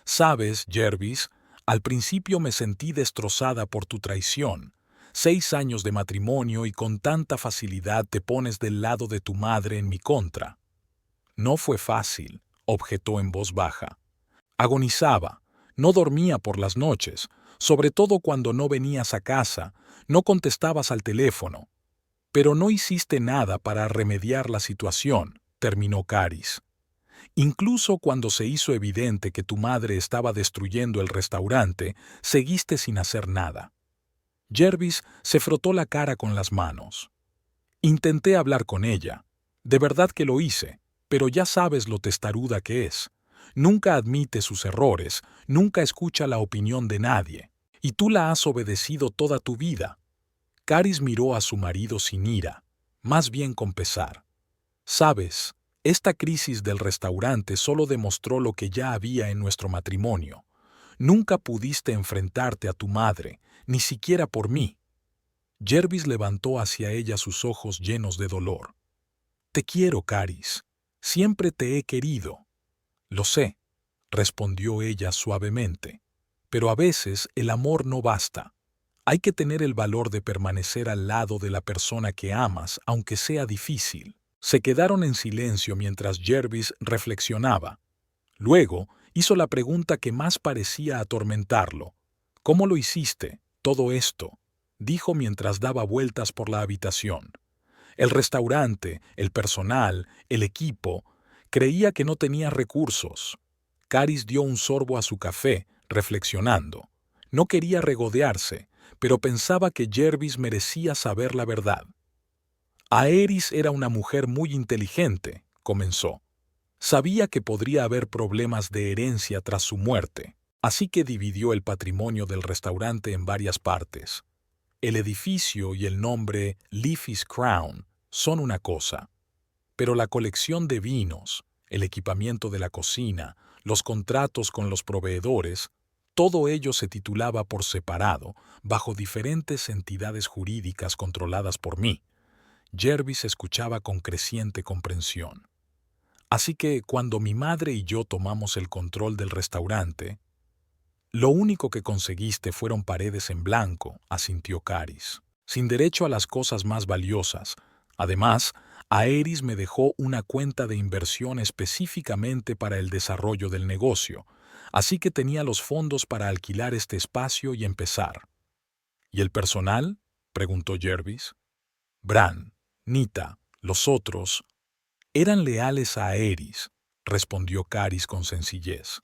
«Sabes, Jervis, al principio me sentí destrozada por tu traición. 6 años de matrimonio y con tanta facilidad te pones del lado de tu madre en mi contra». «No fue fácil», objetó en voz baja. «Agonizaba, no dormía por las noches, sobre todo cuando no venías a casa, no contestabas al teléfono. Pero no hiciste nada para remediar la situación», terminó Caris. «Incluso cuando se hizo evidente que tu madre estaba destruyendo el restaurante, seguiste sin hacer nada». Jervis se frotó la cara con las manos. «Intenté hablar con ella. De verdad que lo hice, pero ya sabes lo testaruda que es. Nunca admite sus errores, nunca escucha la opinión de nadie. Y tú la has obedecido toda tu vida». Caris miró a su marido sin ira, más bien con pesar. «Sabes, esta crisis del restaurante solo demostró lo que ya había en nuestro matrimonio. Nunca pudiste enfrentarte a tu madre, ni siquiera por mí». Jervis levantó hacia ella sus ojos llenos de dolor. «Te quiero, Caris. Siempre te he querido». «Lo sé», respondió ella suavemente. «Pero a veces el amor no basta. Hay que tener el valor de permanecer al lado de la persona que amas, aunque sea difícil». Se quedaron en silencio mientras Jervis reflexionaba. Luego hizo la pregunta que más parecía atormentarlo. «¿Cómo lo hiciste, todo esto?», dijo mientras daba vueltas por la habitación. El restaurante, el personal, el equipo. Creía que no tenía recursos. Caris dio un sorbo a su café, reflexionando. No quería regodearse, pero pensaba que Jervis merecía saber la verdad. «Aeris era una mujer muy inteligente», comenzó. «Sabía que podría haber problemas de herencia tras su muerte, así que dividió el patrimonio del restaurante en varias partes. El edificio y el nombre Leafy's Crown son una cosa, pero la colección de vinos, el equipamiento de la cocina, los contratos con los proveedores, todo ello se titulaba por separado, bajo diferentes entidades jurídicas controladas por mí». Jervis escuchaba con creciente comprensión. «Así que cuando mi madre y yo tomamos el control del restaurante, lo único que conseguiste fueron paredes en blanco», asintió Caris, «sin derecho a las cosas más valiosas. Además, Aeris me dejó una cuenta de inversión específicamente para el desarrollo del negocio, así que tenía los fondos para alquilar este espacio y empezar». «¿Y el personal?», preguntó Jervis. «Bran, Nita, los otros, eran leales a Aeris. respondió Caris con sencillez.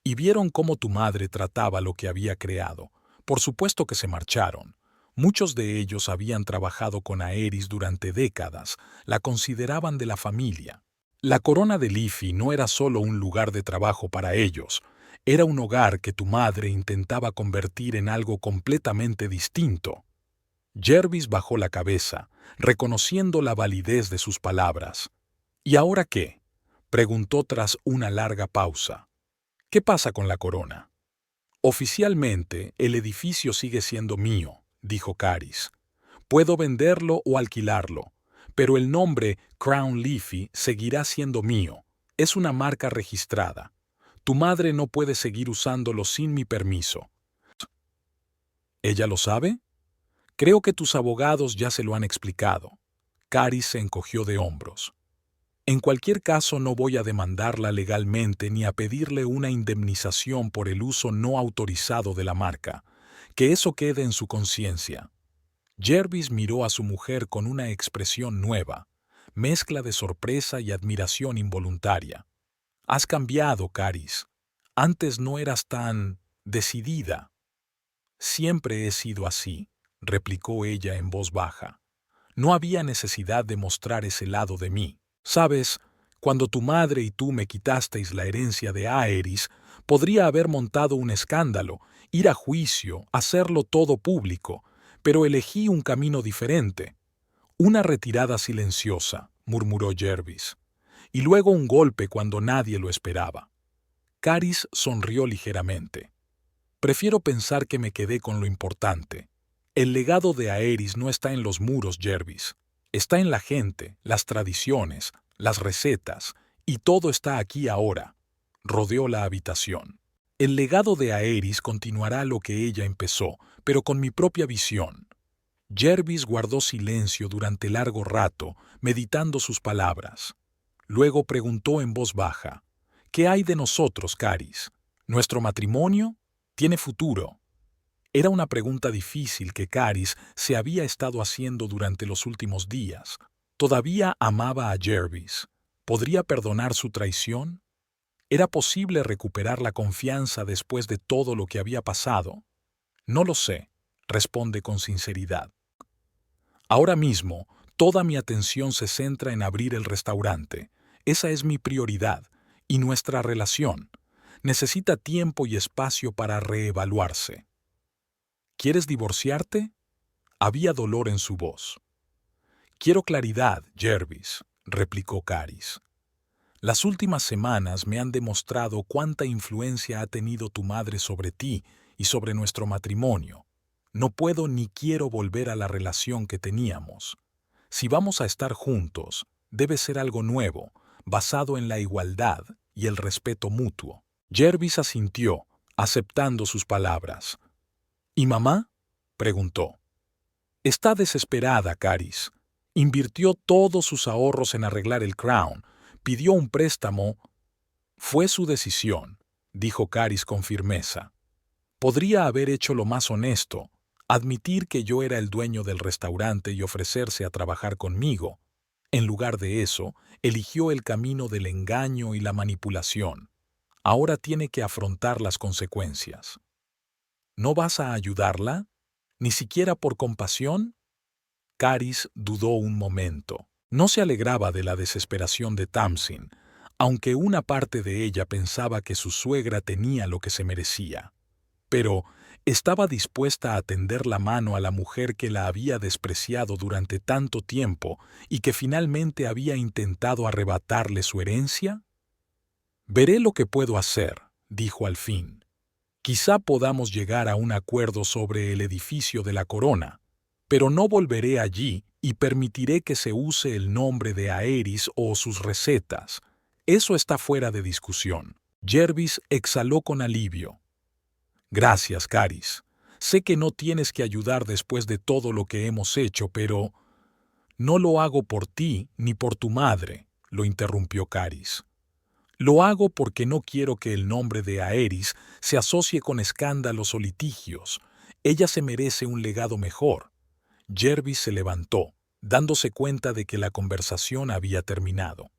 Y vieron cómo tu madre trataba lo que había creado. Por supuesto que se marcharon. Muchos de ellos habían trabajado con Aerys durante décadas, la consideraban de la familia. La corona de Liffey no era solo un lugar de trabajo para ellos, era un hogar que tu madre intentaba convertir en algo completamente distinto. Jervis bajó la cabeza, reconociendo la validez de sus palabras. ¿Y ahora qué?, preguntó tras una larga pausa. ¿Qué pasa con la corona? Oficialmente, el edificio sigue siendo mío, dijo Caris. Puedo venderlo o alquilarlo, pero el nombre Crown Liffey seguirá siendo mío. Es una marca registrada. Tu madre no puede seguir usándolo sin mi permiso. ¿Ella lo sabe? Creo que tus abogados ya se lo han explicado. Caris se encogió de hombros. En cualquier caso, no voy a demandarla legalmente ni a pedirle una indemnización por el uso no autorizado de la marca. Que eso quede en su conciencia. Jervis miró a su mujer con una expresión nueva, mezcla de sorpresa y admiración involuntaria. Has cambiado, Caris. Antes no eras tan decidida. Siempre he sido así, replicó ella en voz baja. No había necesidad de mostrar ese lado de mí. Sabes, cuando tu madre y tú me quitasteis la herencia de Aerys, podría haber montado un escándalo, ir a juicio, hacerlo todo público, pero elegí un camino diferente. Una retirada silenciosa, murmuró Jervis, y luego un golpe cuando nadie lo esperaba. Caris sonrió ligeramente. Prefiero pensar que me quedé con lo importante. El legado de Aerys no está en los muros, Jervis. Está en la gente, las tradiciones, las recetas, y todo está aquí ahora. Rodeó la habitación. El legado de Aerys continuará lo que ella empezó, pero con mi propia visión. Jervis guardó silencio durante largo rato, meditando sus palabras. Luego preguntó en voz baja, ¿qué hay de nosotros, Caris? ¿Nuestro matrimonio? ¿Tiene futuro? Era una pregunta difícil que Caris se había estado haciendo durante los últimos días. ¿Todavía amaba a Jervis? ¿Podría perdonar su traición? ¿Era posible recuperar la confianza después de todo lo que había pasado? No lo sé, responde con sinceridad. Ahora mismo, toda mi atención se centra en abrir el restaurante. Esa es mi prioridad, y nuestra relación necesita tiempo y espacio para reevaluarse. ¿Quieres divorciarte? Había dolor en su voz. Quiero claridad, Jervis, replicó Caris. Las últimas semanas me han demostrado cuánta influencia ha tenido tu madre sobre ti y sobre nuestro matrimonio. No puedo ni quiero volver a la relación que teníamos. Si vamos a estar juntos, debe ser algo nuevo, basado en la igualdad y el respeto mutuo. Jervis asintió, aceptando sus palabras. ¿Y mamá?, preguntó. Está desesperada, Caris. Invirtió todos sus ahorros en arreglar el Crown. Pidió un préstamo. Fue su decisión, dijo Caris con firmeza. Podría haber hecho lo más honesto, admitir que yo era el dueño del restaurante y ofrecerse a trabajar conmigo. En lugar de eso, eligió el camino del engaño y la manipulación. Ahora tiene que afrontar las consecuencias. ¿No vas a ayudarla? ¿Ni siquiera por compasión? Caris dudó un momento. No se alegraba de la desesperación de Tamsin, aunque una parte de ella pensaba que su suegra tenía lo que se merecía. Pero estaba dispuesta a tender la mano a la mujer que la había despreciado durante tanto tiempo y que finalmente había intentado arrebatarle su herencia. Veré lo que puedo hacer, dijo al fin. Quizá podamos llegar a un acuerdo sobre el edificio de la corona, pero no volveré allí y permitiré que se use el nombre de Aerys o sus recetas. Eso está fuera de discusión. Jervis exhaló con alivio. Gracias, Caris. Sé que no tienes que ayudar después de todo lo que hemos hecho, pero no lo hago por ti ni por tu madre, lo interrumpió Caris. Lo hago porque no quiero que el nombre de Aerys se asocie con escándalos o litigios. Ella se merece un legado mejor. Jervis se levantó, dándose cuenta de que la conversación había terminado.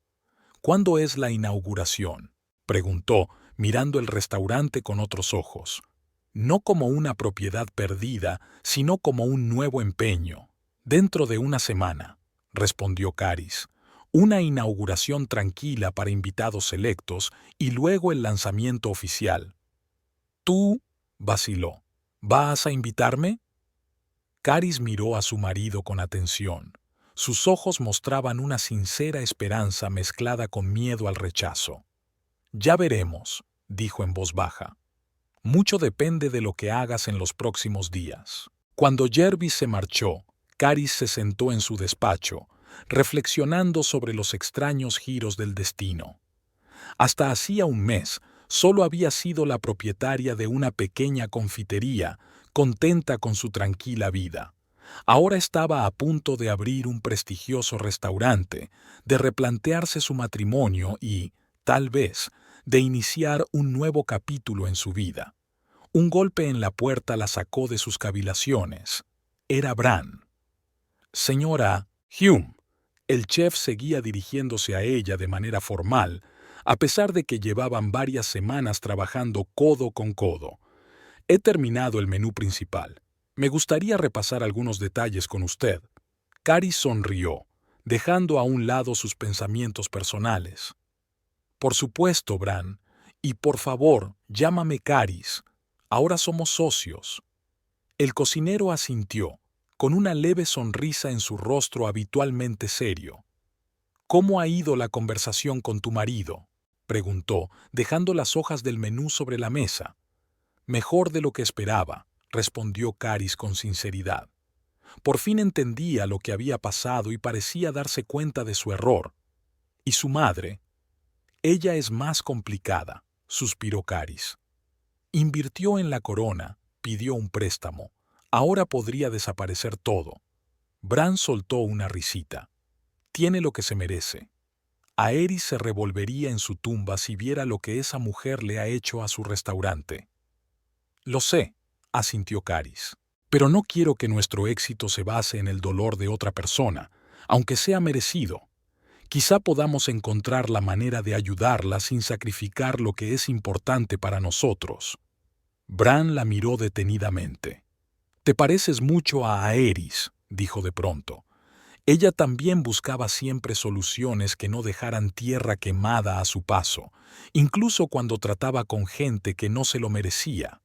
¿Cuándo es la inauguración?, preguntó, mirando el restaurante con otros ojos. No como una propiedad perdida, sino como un nuevo empeño. Dentro de una semana, respondió Caris. Una inauguración tranquila para invitados selectos y luego el lanzamiento oficial. ¿Tú? Vaciló. ¿Vas a invitarme? Caris miró a su marido con atención. Sus ojos mostraban una sincera esperanza mezclada con miedo al rechazo. Ya veremos, dijo en voz baja. Mucho depende de lo que hagas en los próximos días. Cuando Jervis se marchó, Caris se sentó en su despacho, reflexionando sobre los extraños giros del destino. Hasta hacía un mes, solo había sido la propietaria de una pequeña confitería, contenta con su tranquila vida. Ahora estaba a punto de abrir un prestigioso restaurante, de replantearse su matrimonio y, tal vez, de iniciar un nuevo capítulo en su vida. Un golpe en la puerta la sacó de sus cavilaciones. Era Bran. Señora Hume. El chef seguía dirigiéndose a ella de manera formal, a pesar de que llevaban varias semanas trabajando codo con codo. He terminado el menú principal. Me gustaría repasar algunos detalles con usted. Caris sonrió, dejando a un lado sus pensamientos personales. Por supuesto, Bran. Y por favor, llámame Caris. Ahora somos socios. El cocinero asintió, con una leve sonrisa en su rostro habitualmente serio. ¿Cómo ha ido la conversación con tu marido?, preguntó, dejando las hojas del menú sobre la mesa. Mejor de lo que esperaba, respondió Caris con sinceridad. Por fin entendía lo que había pasado y parecía darse cuenta de su error. ¿Y su madre? Ella es más complicada, suspiró Caris. Invirtió en la corona, pidió un préstamo. Ahora podría desaparecer todo. Bran soltó una risita. Tiene lo que se merece. Aerys se revolvería en su tumba si viera lo que esa mujer le ha hecho a su restaurante. Lo sé, asintió Caris. Pero no quiero que nuestro éxito se base en el dolor de otra persona, aunque sea merecido. Quizá podamos encontrar la manera de ayudarla sin sacrificar lo que es importante para nosotros. Bran la miró detenidamente. «Te pareces mucho a Aerys», dijo de pronto. Ella también buscaba siempre soluciones que no dejaran tierra quemada a su paso, incluso cuando trataba con gente que no se lo merecía.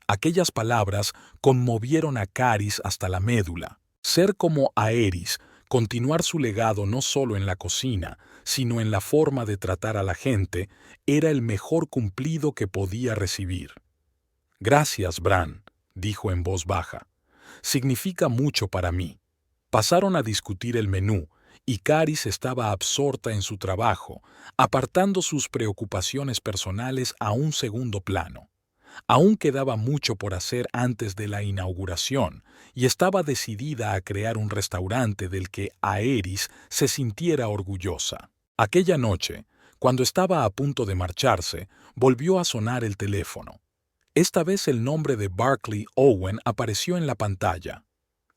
Aquellas palabras conmovieron a Caris hasta la médula. Ser como Aerys, continuar su legado no solo en la cocina, sino en la forma de tratar a la gente, era el mejor cumplido que podía recibir. «Gracias, Bran», dijo en voz baja. «Significa mucho para mí». Pasaron a discutir el menú, y Caris estaba absorta en su trabajo, apartando sus preocupaciones personales a un segundo plano. Aún quedaba mucho por hacer antes de la inauguración, y estaba decidida a crear un restaurante del que Aerys se sintiera orgullosa. Aquella noche, cuando estaba a punto de marcharse, volvió a sonar el teléfono. Esta vez el nombre de Barclay Owen apareció en la pantalla.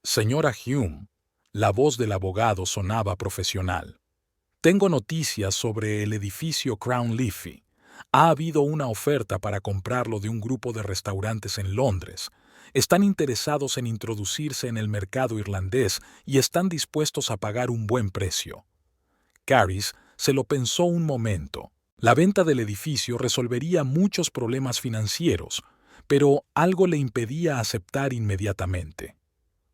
«Señora Hume». La voz del abogado sonaba profesional. «Tengo noticias sobre el edificio Crown Leafy. Ha habido una oferta para comprarlo de un grupo de restaurantes en Londres. Están interesados en introducirse en el mercado irlandés y están dispuestos a pagar un buen precio». Caris se lo pensó un momento. La venta del edificio resolvería muchos problemas financieros, pero algo le impedía aceptar inmediatamente.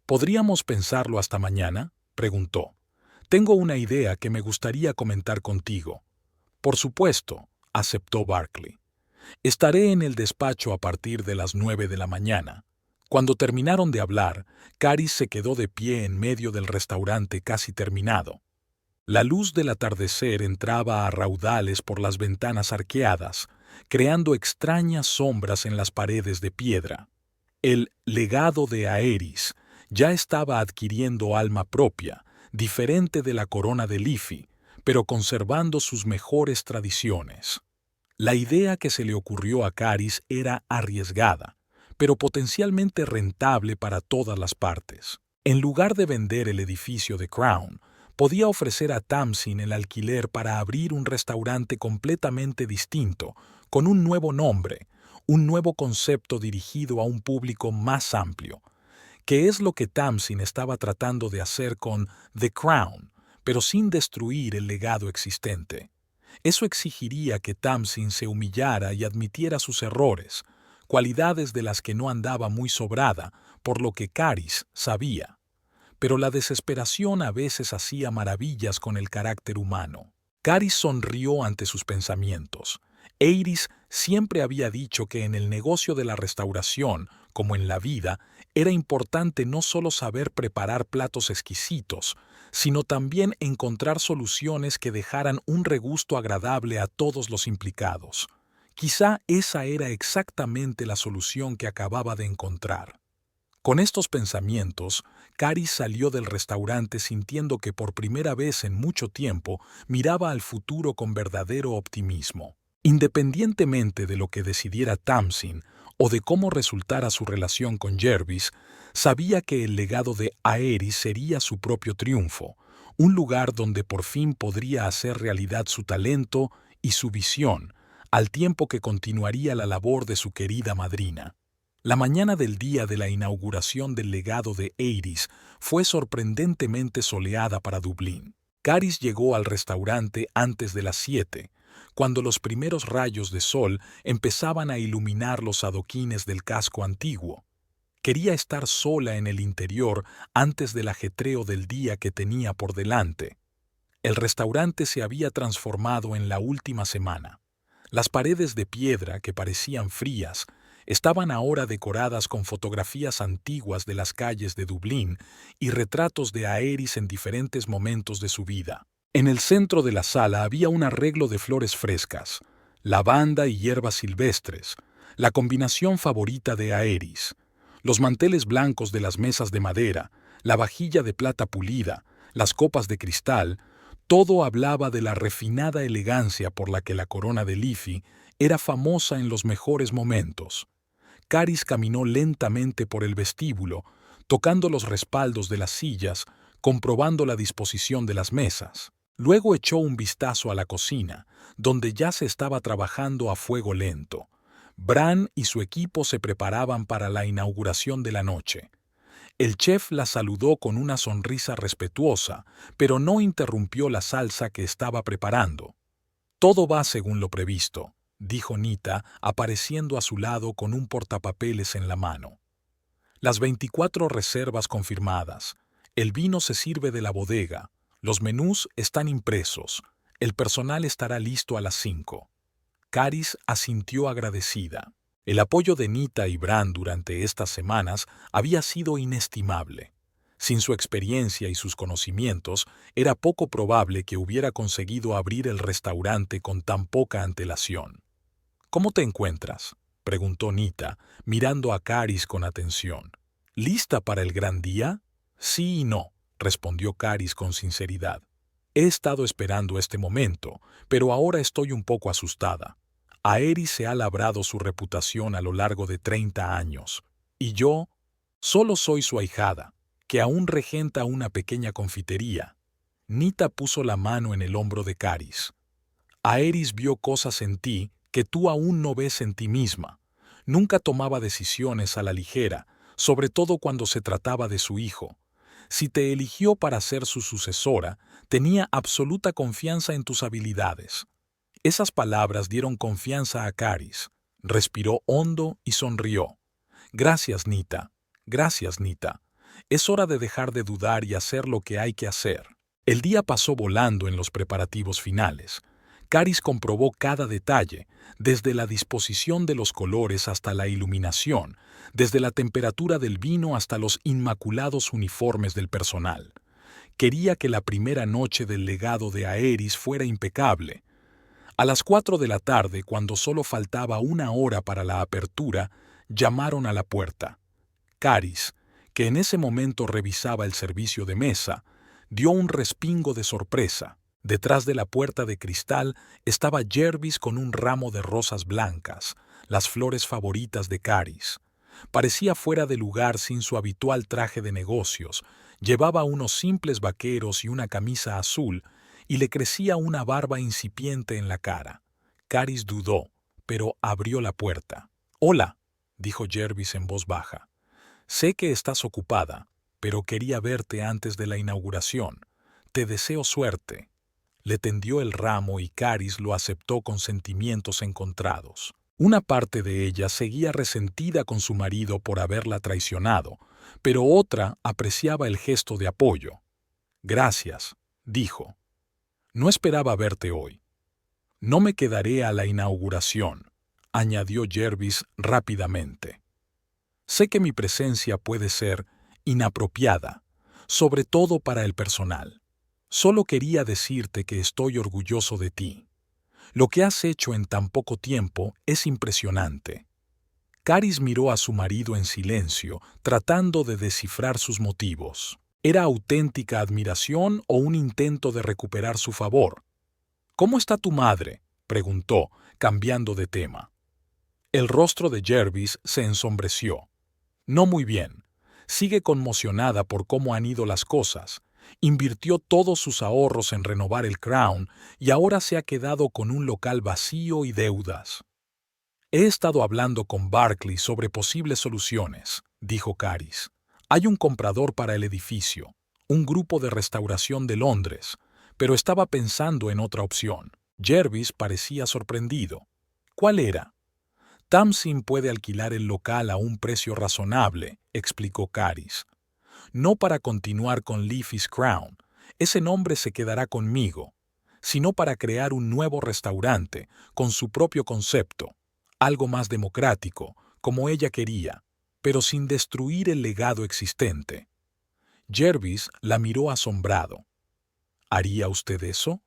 «¿Podríamos pensarlo hasta mañana?», preguntó. «Tengo una idea que me gustaría comentar contigo». «Por supuesto», aceptó Barclay. «Estaré en el despacho a partir de las 9 de la mañana». Cuando terminaron de hablar, Caris se quedó de pie en medio del restaurante casi terminado. La luz del atardecer entraba a raudales por las ventanas arqueadas, creando extrañas sombras en las paredes de piedra. El legado de Aerys ya estaba adquiriendo alma propia, diferente de la corona de Leafy, pero conservando sus mejores tradiciones. La idea que se le ocurrió a Caris era arriesgada, pero potencialmente rentable para todas las partes. En lugar de vender el edificio de Crown, Podía ofrecer a Tamsin el alquiler para abrir un restaurante completamente distinto, con un nuevo nombre, un nuevo concepto dirigido a un público más amplio, que es lo que Tamsin estaba tratando de hacer con The Crown, pero sin destruir el legado existente. Eso exigiría que Tamsin se humillara y admitiera sus errores, cualidades de las que no andaba muy sobrada, por lo que Caris sabía. Pero la desesperación a veces hacía maravillas con el carácter humano. Caris sonrió ante sus pensamientos. Eiris siempre había dicho que en el negocio de la restauración, como en la vida, era importante no solo saber preparar platos exquisitos, sino también encontrar soluciones que dejaran un regusto agradable a todos los implicados. Quizá esa era exactamente la solución que acababa de encontrar. Con estos pensamientos, Caris salió del restaurante sintiendo que por primera vez en mucho tiempo miraba al futuro con verdadero optimismo. Independientemente de lo que decidiera Tamsin o de cómo resultara su relación con Jervis, sabía que el legado de Aerys sería su propio triunfo, un lugar donde por fin podría hacer realidad su talento y su visión, al tiempo que continuaría la labor de su querida madrina. La mañana del día de la inauguración del legado de Aerys fue sorprendentemente soleada para Dublín. Caris llegó al restaurante antes de las 7, cuando los primeros rayos de sol empezaban a iluminar los adoquines del casco antiguo. Quería estar sola en el interior antes del ajetreo del día que tenía por delante. El restaurante se había transformado en la última semana. Las paredes de piedra, que parecían frías, estaban ahora decoradas con fotografías antiguas de las calles de Dublín y retratos de Aerys en diferentes momentos de su vida. En el centro de la sala había un arreglo de flores frescas, lavanda y hierbas silvestres, la combinación favorita de Aerys. Los manteles blancos de las mesas de madera, la vajilla de plata pulida, las copas de cristal, todo hablaba de la refinada elegancia por la que la corona de Liffey era famosa en los mejores momentos. Caris caminó lentamente por el vestíbulo, tocando los respaldos de las sillas, comprobando la disposición de las mesas. Luego echó un vistazo a la cocina, donde ya se estaba trabajando a fuego lento. Bran y su equipo se preparaban para la inauguración de la noche. El chef la saludó con una sonrisa respetuosa, pero no interrumpió la salsa que estaba preparando. «Todo va según lo previsto», dijo Nita, apareciendo a su lado con un portapapeles en la mano. «Las 24 reservas confirmadas. El vino se sirve de la bodega. Los menús están impresos. El personal estará listo a las 5». Caris asintió agradecida. El apoyo de Nita y Bran durante estas semanas había sido inestimable. Sin su experiencia y sus conocimientos, era poco probable que hubiera conseguido abrir el restaurante con tan poca antelación. «¿Cómo te encuentras?», preguntó Nita, mirando a Caris con atención. «¿Lista para el gran día?». «Sí y no», respondió Caris con sinceridad. «He estado esperando este momento, pero ahora estoy un poco asustada. Aerys se ha labrado su reputación a lo largo de 30 años, y yo solo soy su ahijada, que aún regenta una pequeña confitería». Nita puso la mano en el hombro de Caris. «Aerys vio cosas en ti que tú aún no ves en ti misma. Nunca tomaba decisiones a la ligera, sobre todo cuando se trataba de su hijo. Si te eligió para ser su sucesora, tenía absoluta confianza en tus habilidades». Esas palabras dieron confianza a Caris. Respiró hondo y sonrió. «Gracias, Nita. Gracias, Nita. Es hora de dejar de dudar y hacer lo que hay que hacer». El día pasó volando en los preparativos finales. Caris comprobó cada detalle, desde la disposición de los colores hasta la iluminación, desde la temperatura del vino hasta los inmaculados uniformes del personal. Quería que la primera noche del legado de Aerys fuera impecable. A las 4 de la tarde, cuando solo faltaba una hora para la apertura, llamaron a la puerta. Caris, que en ese momento revisaba el servicio de mesa, dio un respingo de sorpresa. Detrás de la puerta de cristal estaba Jervis con un ramo de rosas blancas, las flores favoritas de Caris. Parecía fuera de lugar sin su habitual traje de negocios, Llevaba unos simples vaqueros y una camisa azul, y le crecía una barba incipiente en la cara. Caris dudó, pero abrió la puerta. «Hola», dijo Jervis en voz baja. «Sé que estás ocupada, pero quería verte antes de la inauguración. Te deseo suerte». Le tendió el ramo y Caris lo aceptó con sentimientos encontrados. Una parte de ella seguía resentida con su marido por haberla traicionado, pero otra apreciaba el gesto de apoyo. «Gracias», dijo. «No esperaba verte hoy». «No me quedaré a la inauguración», añadió Jervis rápidamente. «Sé que mi presencia puede ser inapropiada, sobre todo para el personal. Solo quería decirte que estoy orgulloso de ti. Lo que has hecho en tan poco tiempo es impresionante». Caris miró a su marido en silencio, tratando de descifrar sus motivos. ¿Era auténtica admiración o un intento de recuperar su favor? «¿Cómo está tu madre?», preguntó, cambiando de tema. El rostro de Jervis se ensombreció. «No muy bien. Sigue conmocionada por cómo han ido las cosas. Invirtió todos sus ahorros en renovar el Crown y ahora se ha quedado con un local vacío y deudas». «He estado hablando con Barclay sobre posibles soluciones», dijo Caris. «Hay un comprador para el edificio, un grupo de restauración de Londres, pero estaba pensando en otra opción». Jervis parecía sorprendido. «¿Cuál era?» «Tamsin puede alquilar el local a un precio razonable», explicó Caris. «No para continuar con Leafy's Crown, ese nombre se quedará conmigo, sino para crear un nuevo restaurante con su propio concepto, algo más democrático, como ella quería, pero sin destruir el legado existente». Jervis la miró asombrado. «¿Haría usted eso?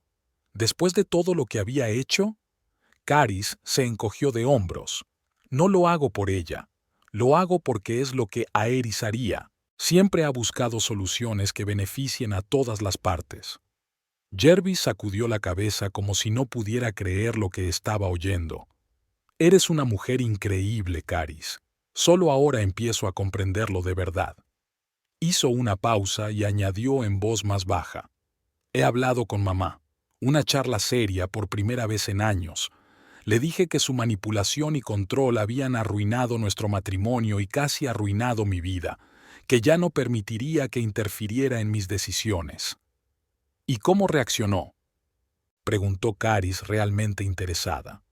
¿Después de todo lo que había hecho?» Caris se encogió de hombros. «No lo hago por ella. Lo hago porque es lo que Aerys haría. Siempre ha buscado soluciones que beneficien a todas las partes». Jervis sacudió la cabeza como si no pudiera creer lo que estaba oyendo. «Eres una mujer increíble, Caris. Solo ahora empiezo a comprenderlo de verdad». Hizo una pausa y añadió en voz más baja. «He hablado con mamá. Una charla seria por primera vez en años. Le dije que su manipulación y control habían arruinado nuestro matrimonio y casi arruinado mi vida, que ya no permitiría que interfiriera en mis decisiones». «¿Y cómo reaccionó?», preguntó Caris realmente interesada.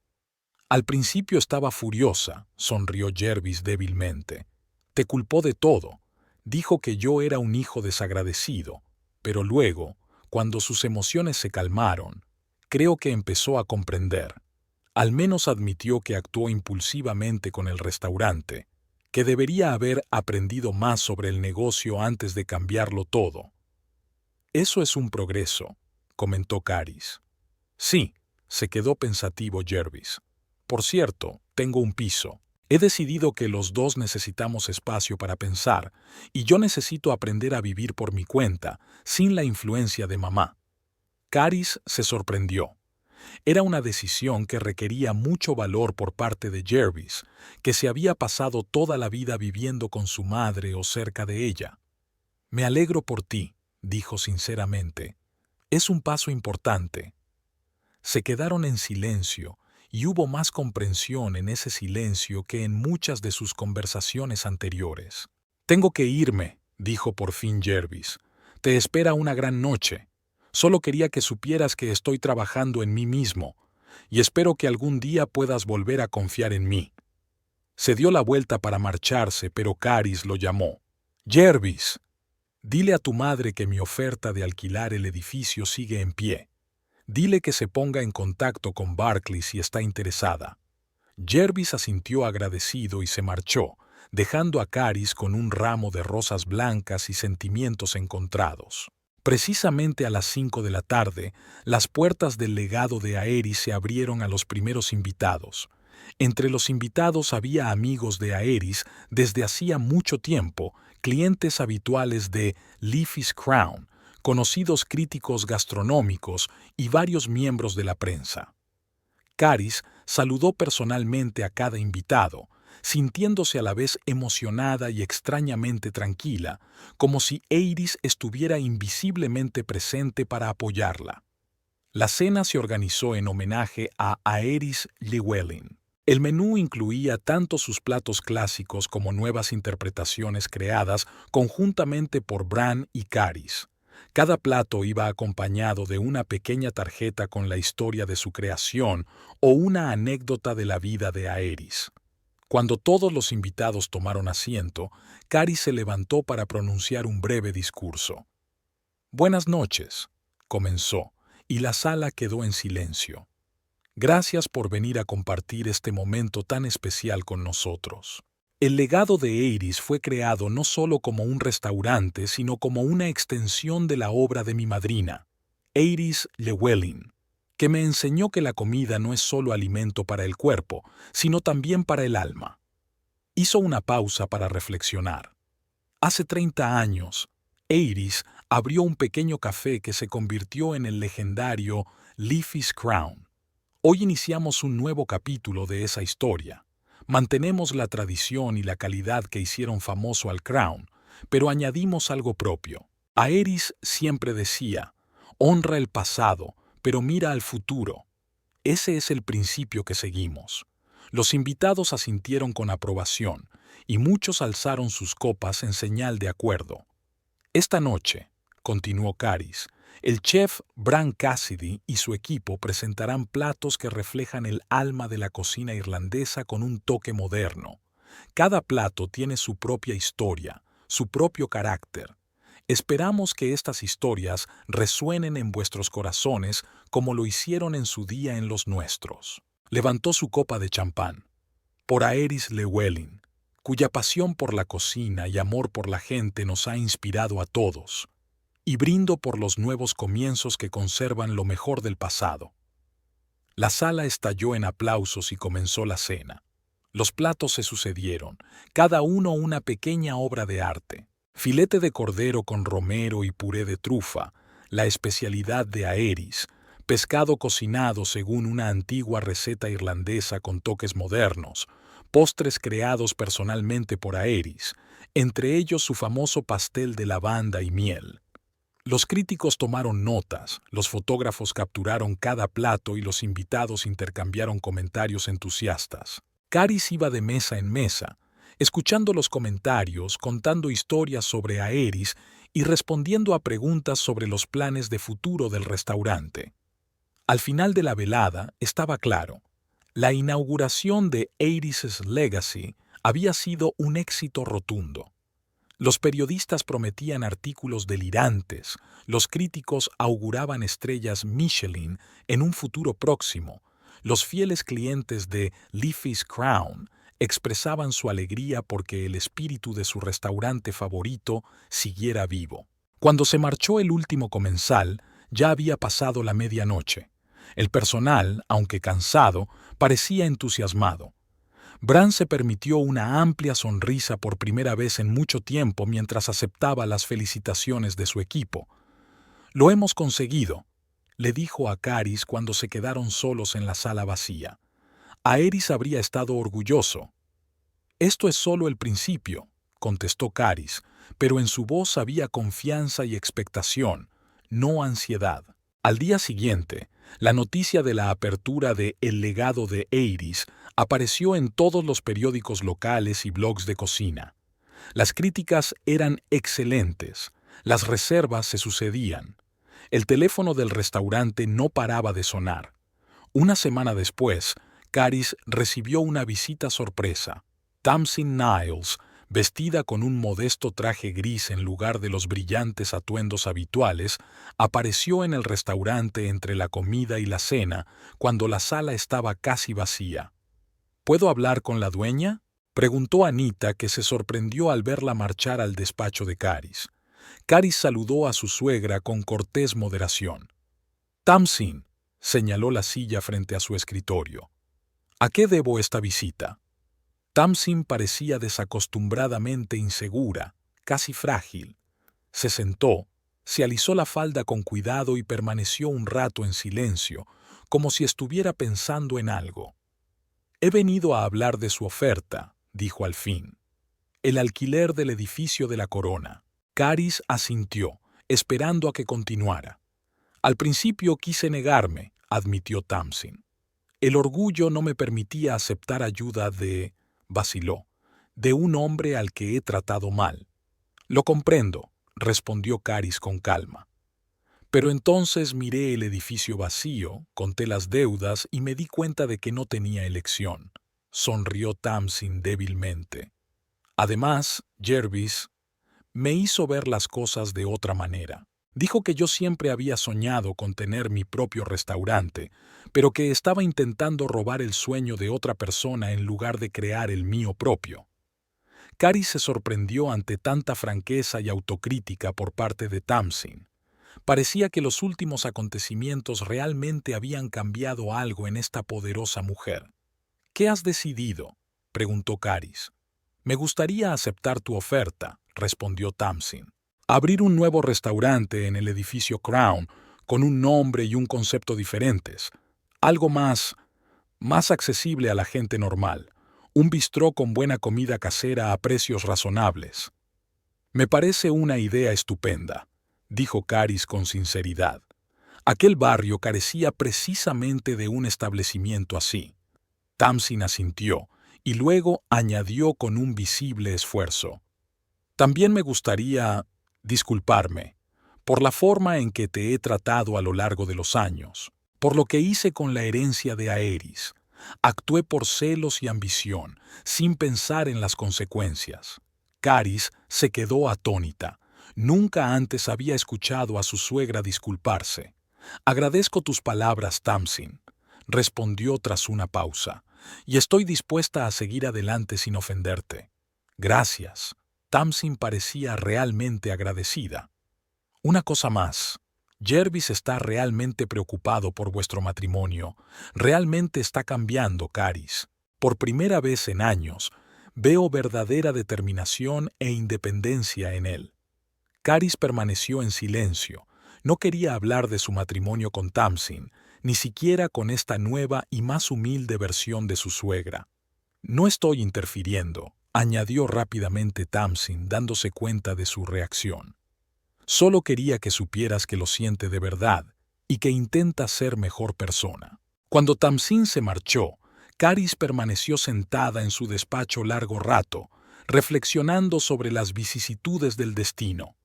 «Al principio estaba furiosa», sonrió Jervis débilmente. «Te culpó de todo. Dijo que yo era un hijo desagradecido, pero luego, cuando sus emociones se calmaron, creo que empezó a comprender. Al menos admitió que actuó impulsivamente con el restaurante, que debería haber aprendido más sobre el negocio antes de cambiarlo todo». «Eso es un progreso», comentó Caris. «Sí», se quedó pensativo Jervis. «Por cierto, tengo un piso. He decidido que los dos necesitamos espacio para pensar, y yo necesito aprender a vivir por mi cuenta, sin la influencia de mamá». Caris se sorprendió. Era una decisión que requería mucho valor por parte de Jervis, que se había pasado toda la vida viviendo con su madre o cerca de ella. «Me alegro por ti», dijo sinceramente. «Es un paso importante». Se quedaron en silencio, y hubo más comprensión en ese silencio que en muchas de sus conversaciones anteriores. «Tengo que irme», dijo por fin Jervis. «Te espera una gran noche. Solo quería que supieras que estoy trabajando en mí mismo, y espero que algún día puedas volver a confiar en mí». Se dio la vuelta para marcharse, pero Caris lo llamó. «Jervis, dile a tu madre que mi oferta de alquilar el edificio sigue en pie. Dile que se ponga en contacto con Barclay si está interesada». Jervis asintió agradecido y se marchó, dejando a Caris con un ramo de rosas blancas y sentimientos encontrados. Precisamente a las 5 de la tarde, las puertas del legado de Aerys se abrieron a los primeros invitados. Entre los invitados había amigos de Aerys desde hacía mucho tiempo, clientes habituales de Leafy's Crown, conocidos críticos gastronómicos y varios miembros de la prensa. Caris saludó personalmente a cada invitado, sintiéndose a la vez emocionada y extrañamente tranquila, como si Eiris estuviera invisiblemente presente para apoyarla. La cena se organizó en homenaje a Aerys Llywelyn. El menú incluía tanto sus platos clásicos como nuevas interpretaciones creadas conjuntamente por Bran y Carys. Cada plato iba acompañado de una pequeña tarjeta con la historia de su creación o una anécdota de la vida de Aerys. Cuando todos los invitados tomaron asiento, Carys se levantó para pronunciar un breve discurso. «Buenas noches», comenzó, y la sala quedó en silencio. «Gracias por venir a compartir este momento tan especial con nosotros». El legado de Aerys fue creado no solo como un restaurante, sino como una extensión de la obra de mi madrina, Aerys Llywelyn, que me enseñó que la comida no es solo alimento para el cuerpo, sino también para el alma. Hizo una pausa para reflexionar. Hace 30 años, Aerys abrió un pequeño café que se convirtió en el legendario Liffey's Crown. Hoy iniciamos un nuevo capítulo de esa historia. Mantenemos la tradición y la calidad que hicieron famoso al Crown, pero añadimos algo propio. Aerys siempre decía, honra el pasado, pero mira al futuro. Ese es el principio que seguimos. Los invitados asintieron con aprobación, y muchos alzaron sus copas en señal de acuerdo. Esta noche, continuó Carys, el chef Bran Cassidy y su equipo presentarán platos que reflejan el alma de la cocina irlandesa con un toque moderno. Cada plato tiene su propia historia, su propio carácter. Esperamos que estas historias resuenen en vuestros corazones como lo hicieron en su día en los nuestros. Levantó su copa de champán. Por Aerys Llywelyn, cuya pasión por la cocina y amor por la gente nos ha inspirado a todos. Y brindo por los nuevos comienzos que conservan lo mejor del pasado. La sala estalló en aplausos y comenzó la cena. Los platos se sucedieron, cada uno una pequeña obra de arte. Filete de cordero con romero y puré de trufa, la especialidad de Aerys, pescado cocinado según una antigua receta irlandesa con toques modernos, postres creados personalmente por Aerys, entre ellos su famoso pastel de lavanda y miel. Los críticos tomaron notas, los fotógrafos capturaron cada plato y los invitados intercambiaron comentarios entusiastas. Carys iba de mesa en mesa, escuchando los comentarios, contando historias sobre Aerys y respondiendo a preguntas sobre los planes de futuro del restaurante. Al final de la velada estaba claro, la inauguración de Aerys' Legacy había sido un éxito rotundo. Los periodistas prometían artículos delirantes, los críticos auguraban estrellas Michelin en un futuro próximo, los fieles clientes de Liffey's Crown expresaban su alegría porque el espíritu de su restaurante favorito siguiera vivo. Cuando se marchó el último comensal, ya había pasado la medianoche. El personal, aunque cansado, parecía entusiasmado. Bran se permitió una amplia sonrisa por primera vez en mucho tiempo mientras aceptaba las felicitaciones de su equipo. «Lo hemos conseguido», le dijo a Carys cuando se quedaron solos en la sala vacía. Aerys habría estado orgulloso. «Esto es solo el principio», contestó Carys, pero en su voz había confianza y expectación, no ansiedad. Al día siguiente, la noticia de la apertura de El legado de Aerys apareció en todos los periódicos locales y blogs de cocina. Las críticas eran excelentes, las reservas se sucedían. El teléfono del restaurante no paraba de sonar. Una semana después, Carys recibió una visita sorpresa. Tamsin Niles, vestida con un modesto traje gris en lugar de los brillantes atuendos habituales, apareció en el restaurante entre la comida y la cena, cuando la sala estaba casi vacía. «¿Puedo hablar con la dueña?», preguntó Anita, que se sorprendió al verla marchar al despacho de Carys. Carys saludó a su suegra con cortés moderación. «Tamsin», señaló la silla frente a su escritorio. «¿A qué debo esta visita?». Tamsin parecía desacostumbradamente insegura, casi frágil. Se sentó, se alisó la falda con cuidado y permaneció un rato en silencio, como si estuviera pensando en algo. «He venido a hablar de su oferta», dijo al fin. El alquiler del edificio de la corona. Caris asintió, esperando a que continuara. Al principio quise negarme, admitió Tamsin. El orgullo no me permitía aceptar ayuda vaciló, de un hombre al que he tratado mal. Lo comprendo, respondió Caris con calma. Pero entonces miré el edificio vacío, conté las deudas y me di cuenta de que no tenía elección. Sonrió Tamsin débilmente. Además, Jervis me hizo ver las cosas de otra manera. Dijo que yo siempre había soñado con tener mi propio restaurante, pero que estaba intentando robar el sueño de otra persona en lugar de crear el mío propio. Caris se sorprendió ante tanta franqueza y autocrítica por parte de Tamsin. Parecía que los últimos acontecimientos realmente habían cambiado algo en esta poderosa mujer. ¿Qué has decidido?, preguntó Caris. Me gustaría aceptar tu oferta, respondió Tamsin. Abrir un nuevo restaurante en el edificio Crown, con un nombre y un concepto diferentes. Algo más accesible a la gente normal. Un bistró con buena comida casera a precios razonables. Me parece una idea estupenda, dijo Caris con sinceridad. Aquel barrio carecía precisamente de un establecimiento así. Tamsin asintió y luego añadió con un visible esfuerzo. También me gustaría disculparme por la forma en que te he tratado a lo largo de los años, por lo que hice con la herencia de Aerys. Actué por celos y ambición, sin pensar en las consecuencias. Caris se quedó atónita. Nunca antes había escuchado a su suegra disculparse. Agradezco tus palabras, Tamsin, respondió tras una pausa, y estoy dispuesta a seguir adelante sin ofenderte. Gracias. Tamsin parecía realmente agradecida. Una cosa más. Jervis está realmente preocupado por vuestro matrimonio. Realmente está cambiando, Caris. Por primera vez en años, veo verdadera determinación e independencia en él. Caris permaneció en silencio. No quería hablar de su matrimonio con Tamsin, ni siquiera con esta nueva y más humilde versión de su suegra. No estoy interfiriendo, añadió rápidamente Tamsin, dándose cuenta de su reacción. Solo quería que supieras que lo siente de verdad y que intenta ser mejor persona. Cuando Tamsin se marchó, Caris permaneció sentada en su despacho largo rato, reflexionando sobre las vicisitudes del destino.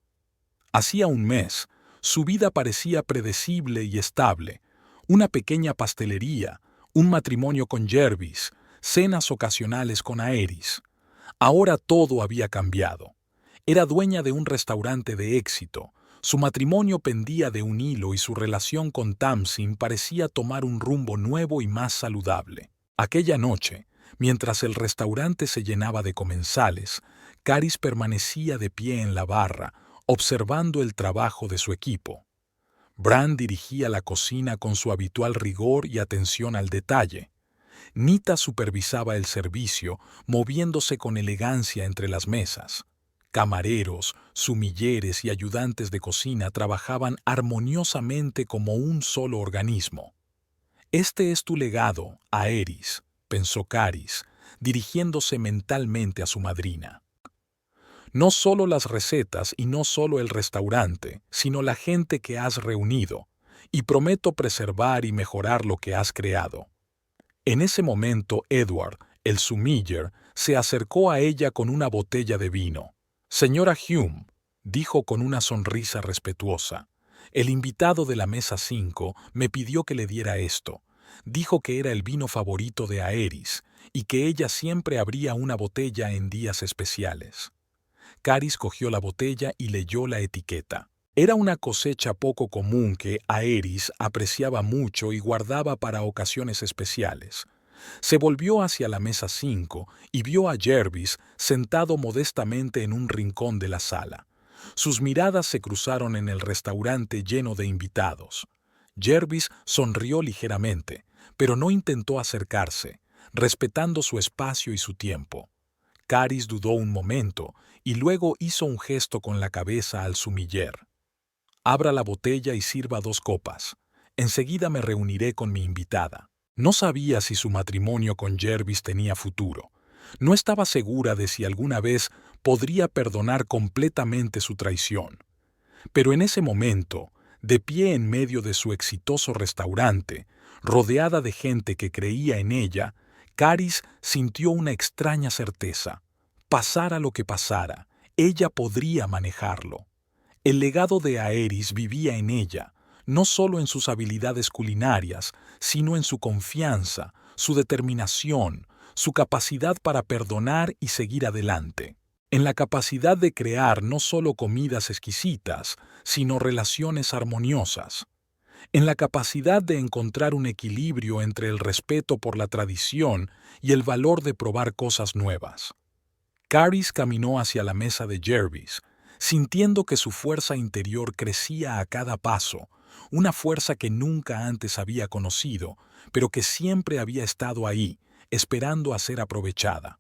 Hacía un mes, su vida parecía predecible y estable. Una pequeña pastelería, un matrimonio con Jervis, cenas ocasionales con Aerys. Ahora todo había cambiado. Era dueña de un restaurante de éxito. Su matrimonio pendía de un hilo y su relación con Tamsin parecía tomar un rumbo nuevo y más saludable. Aquella noche, mientras el restaurante se llenaba de comensales, Caris permanecía de pie en la barra, observando el trabajo de su equipo. Bran dirigía la cocina con su habitual rigor y atención al detalle. Nita supervisaba el servicio, moviéndose con elegancia entre las mesas. Camareros, sumilleres y ayudantes de cocina trabajaban armoniosamente como un solo organismo. «Este es tu legado, Aerys», pensó Caris, dirigiéndose mentalmente a su madrina. No solo las recetas y no solo el restaurante, sino la gente que has reunido, y prometo preservar y mejorar lo que has creado. En ese momento, Edward, el sumiller, se acercó a ella con una botella de vino. «Señora Hume», dijo con una sonrisa respetuosa, «el invitado de la mesa 5 me pidió que le diera esto. Dijo que era el vino favorito de Aerys y que ella siempre abría una botella en días especiales». Caris cogió la botella y leyó la etiqueta. Era una cosecha poco común que Aerys apreciaba mucho y guardaba para ocasiones especiales. Se volvió hacia la mesa 5 y vio a Jervis sentado modestamente en un rincón de la sala. Sus miradas se cruzaron en el restaurante lleno de invitados. Jervis sonrió ligeramente, pero no intentó acercarse, respetando su espacio y su tiempo. Caris dudó un momento y luego hizo un gesto con la cabeza al sumiller. «Abra la botella y sirva 2 copas. Enseguida me reuniré con mi invitada». No sabía si su matrimonio con Jervis tenía futuro, No estaba segura de si alguna vez podría perdonar completamente su traición. Pero en ese momento, de pie en medio de su exitoso restaurante, rodeada de gente que creía en ella, Caris sintió una extraña certeza. Pasara lo que pasara, ella podría manejarlo. El legado de Aerys vivía en ella, no solo en sus habilidades culinarias, sino en su confianza, su determinación, su capacidad para perdonar y seguir adelante. En la capacidad de crear no solo comidas exquisitas, sino relaciones armoniosas. En la capacidad de encontrar un equilibrio entre el respeto por la tradición y el valor de probar cosas nuevas. Caris caminó hacia la mesa de Jervis, sintiendo que su fuerza interior crecía a cada paso, una fuerza que nunca antes había conocido, pero que siempre había estado ahí, esperando a ser aprovechada.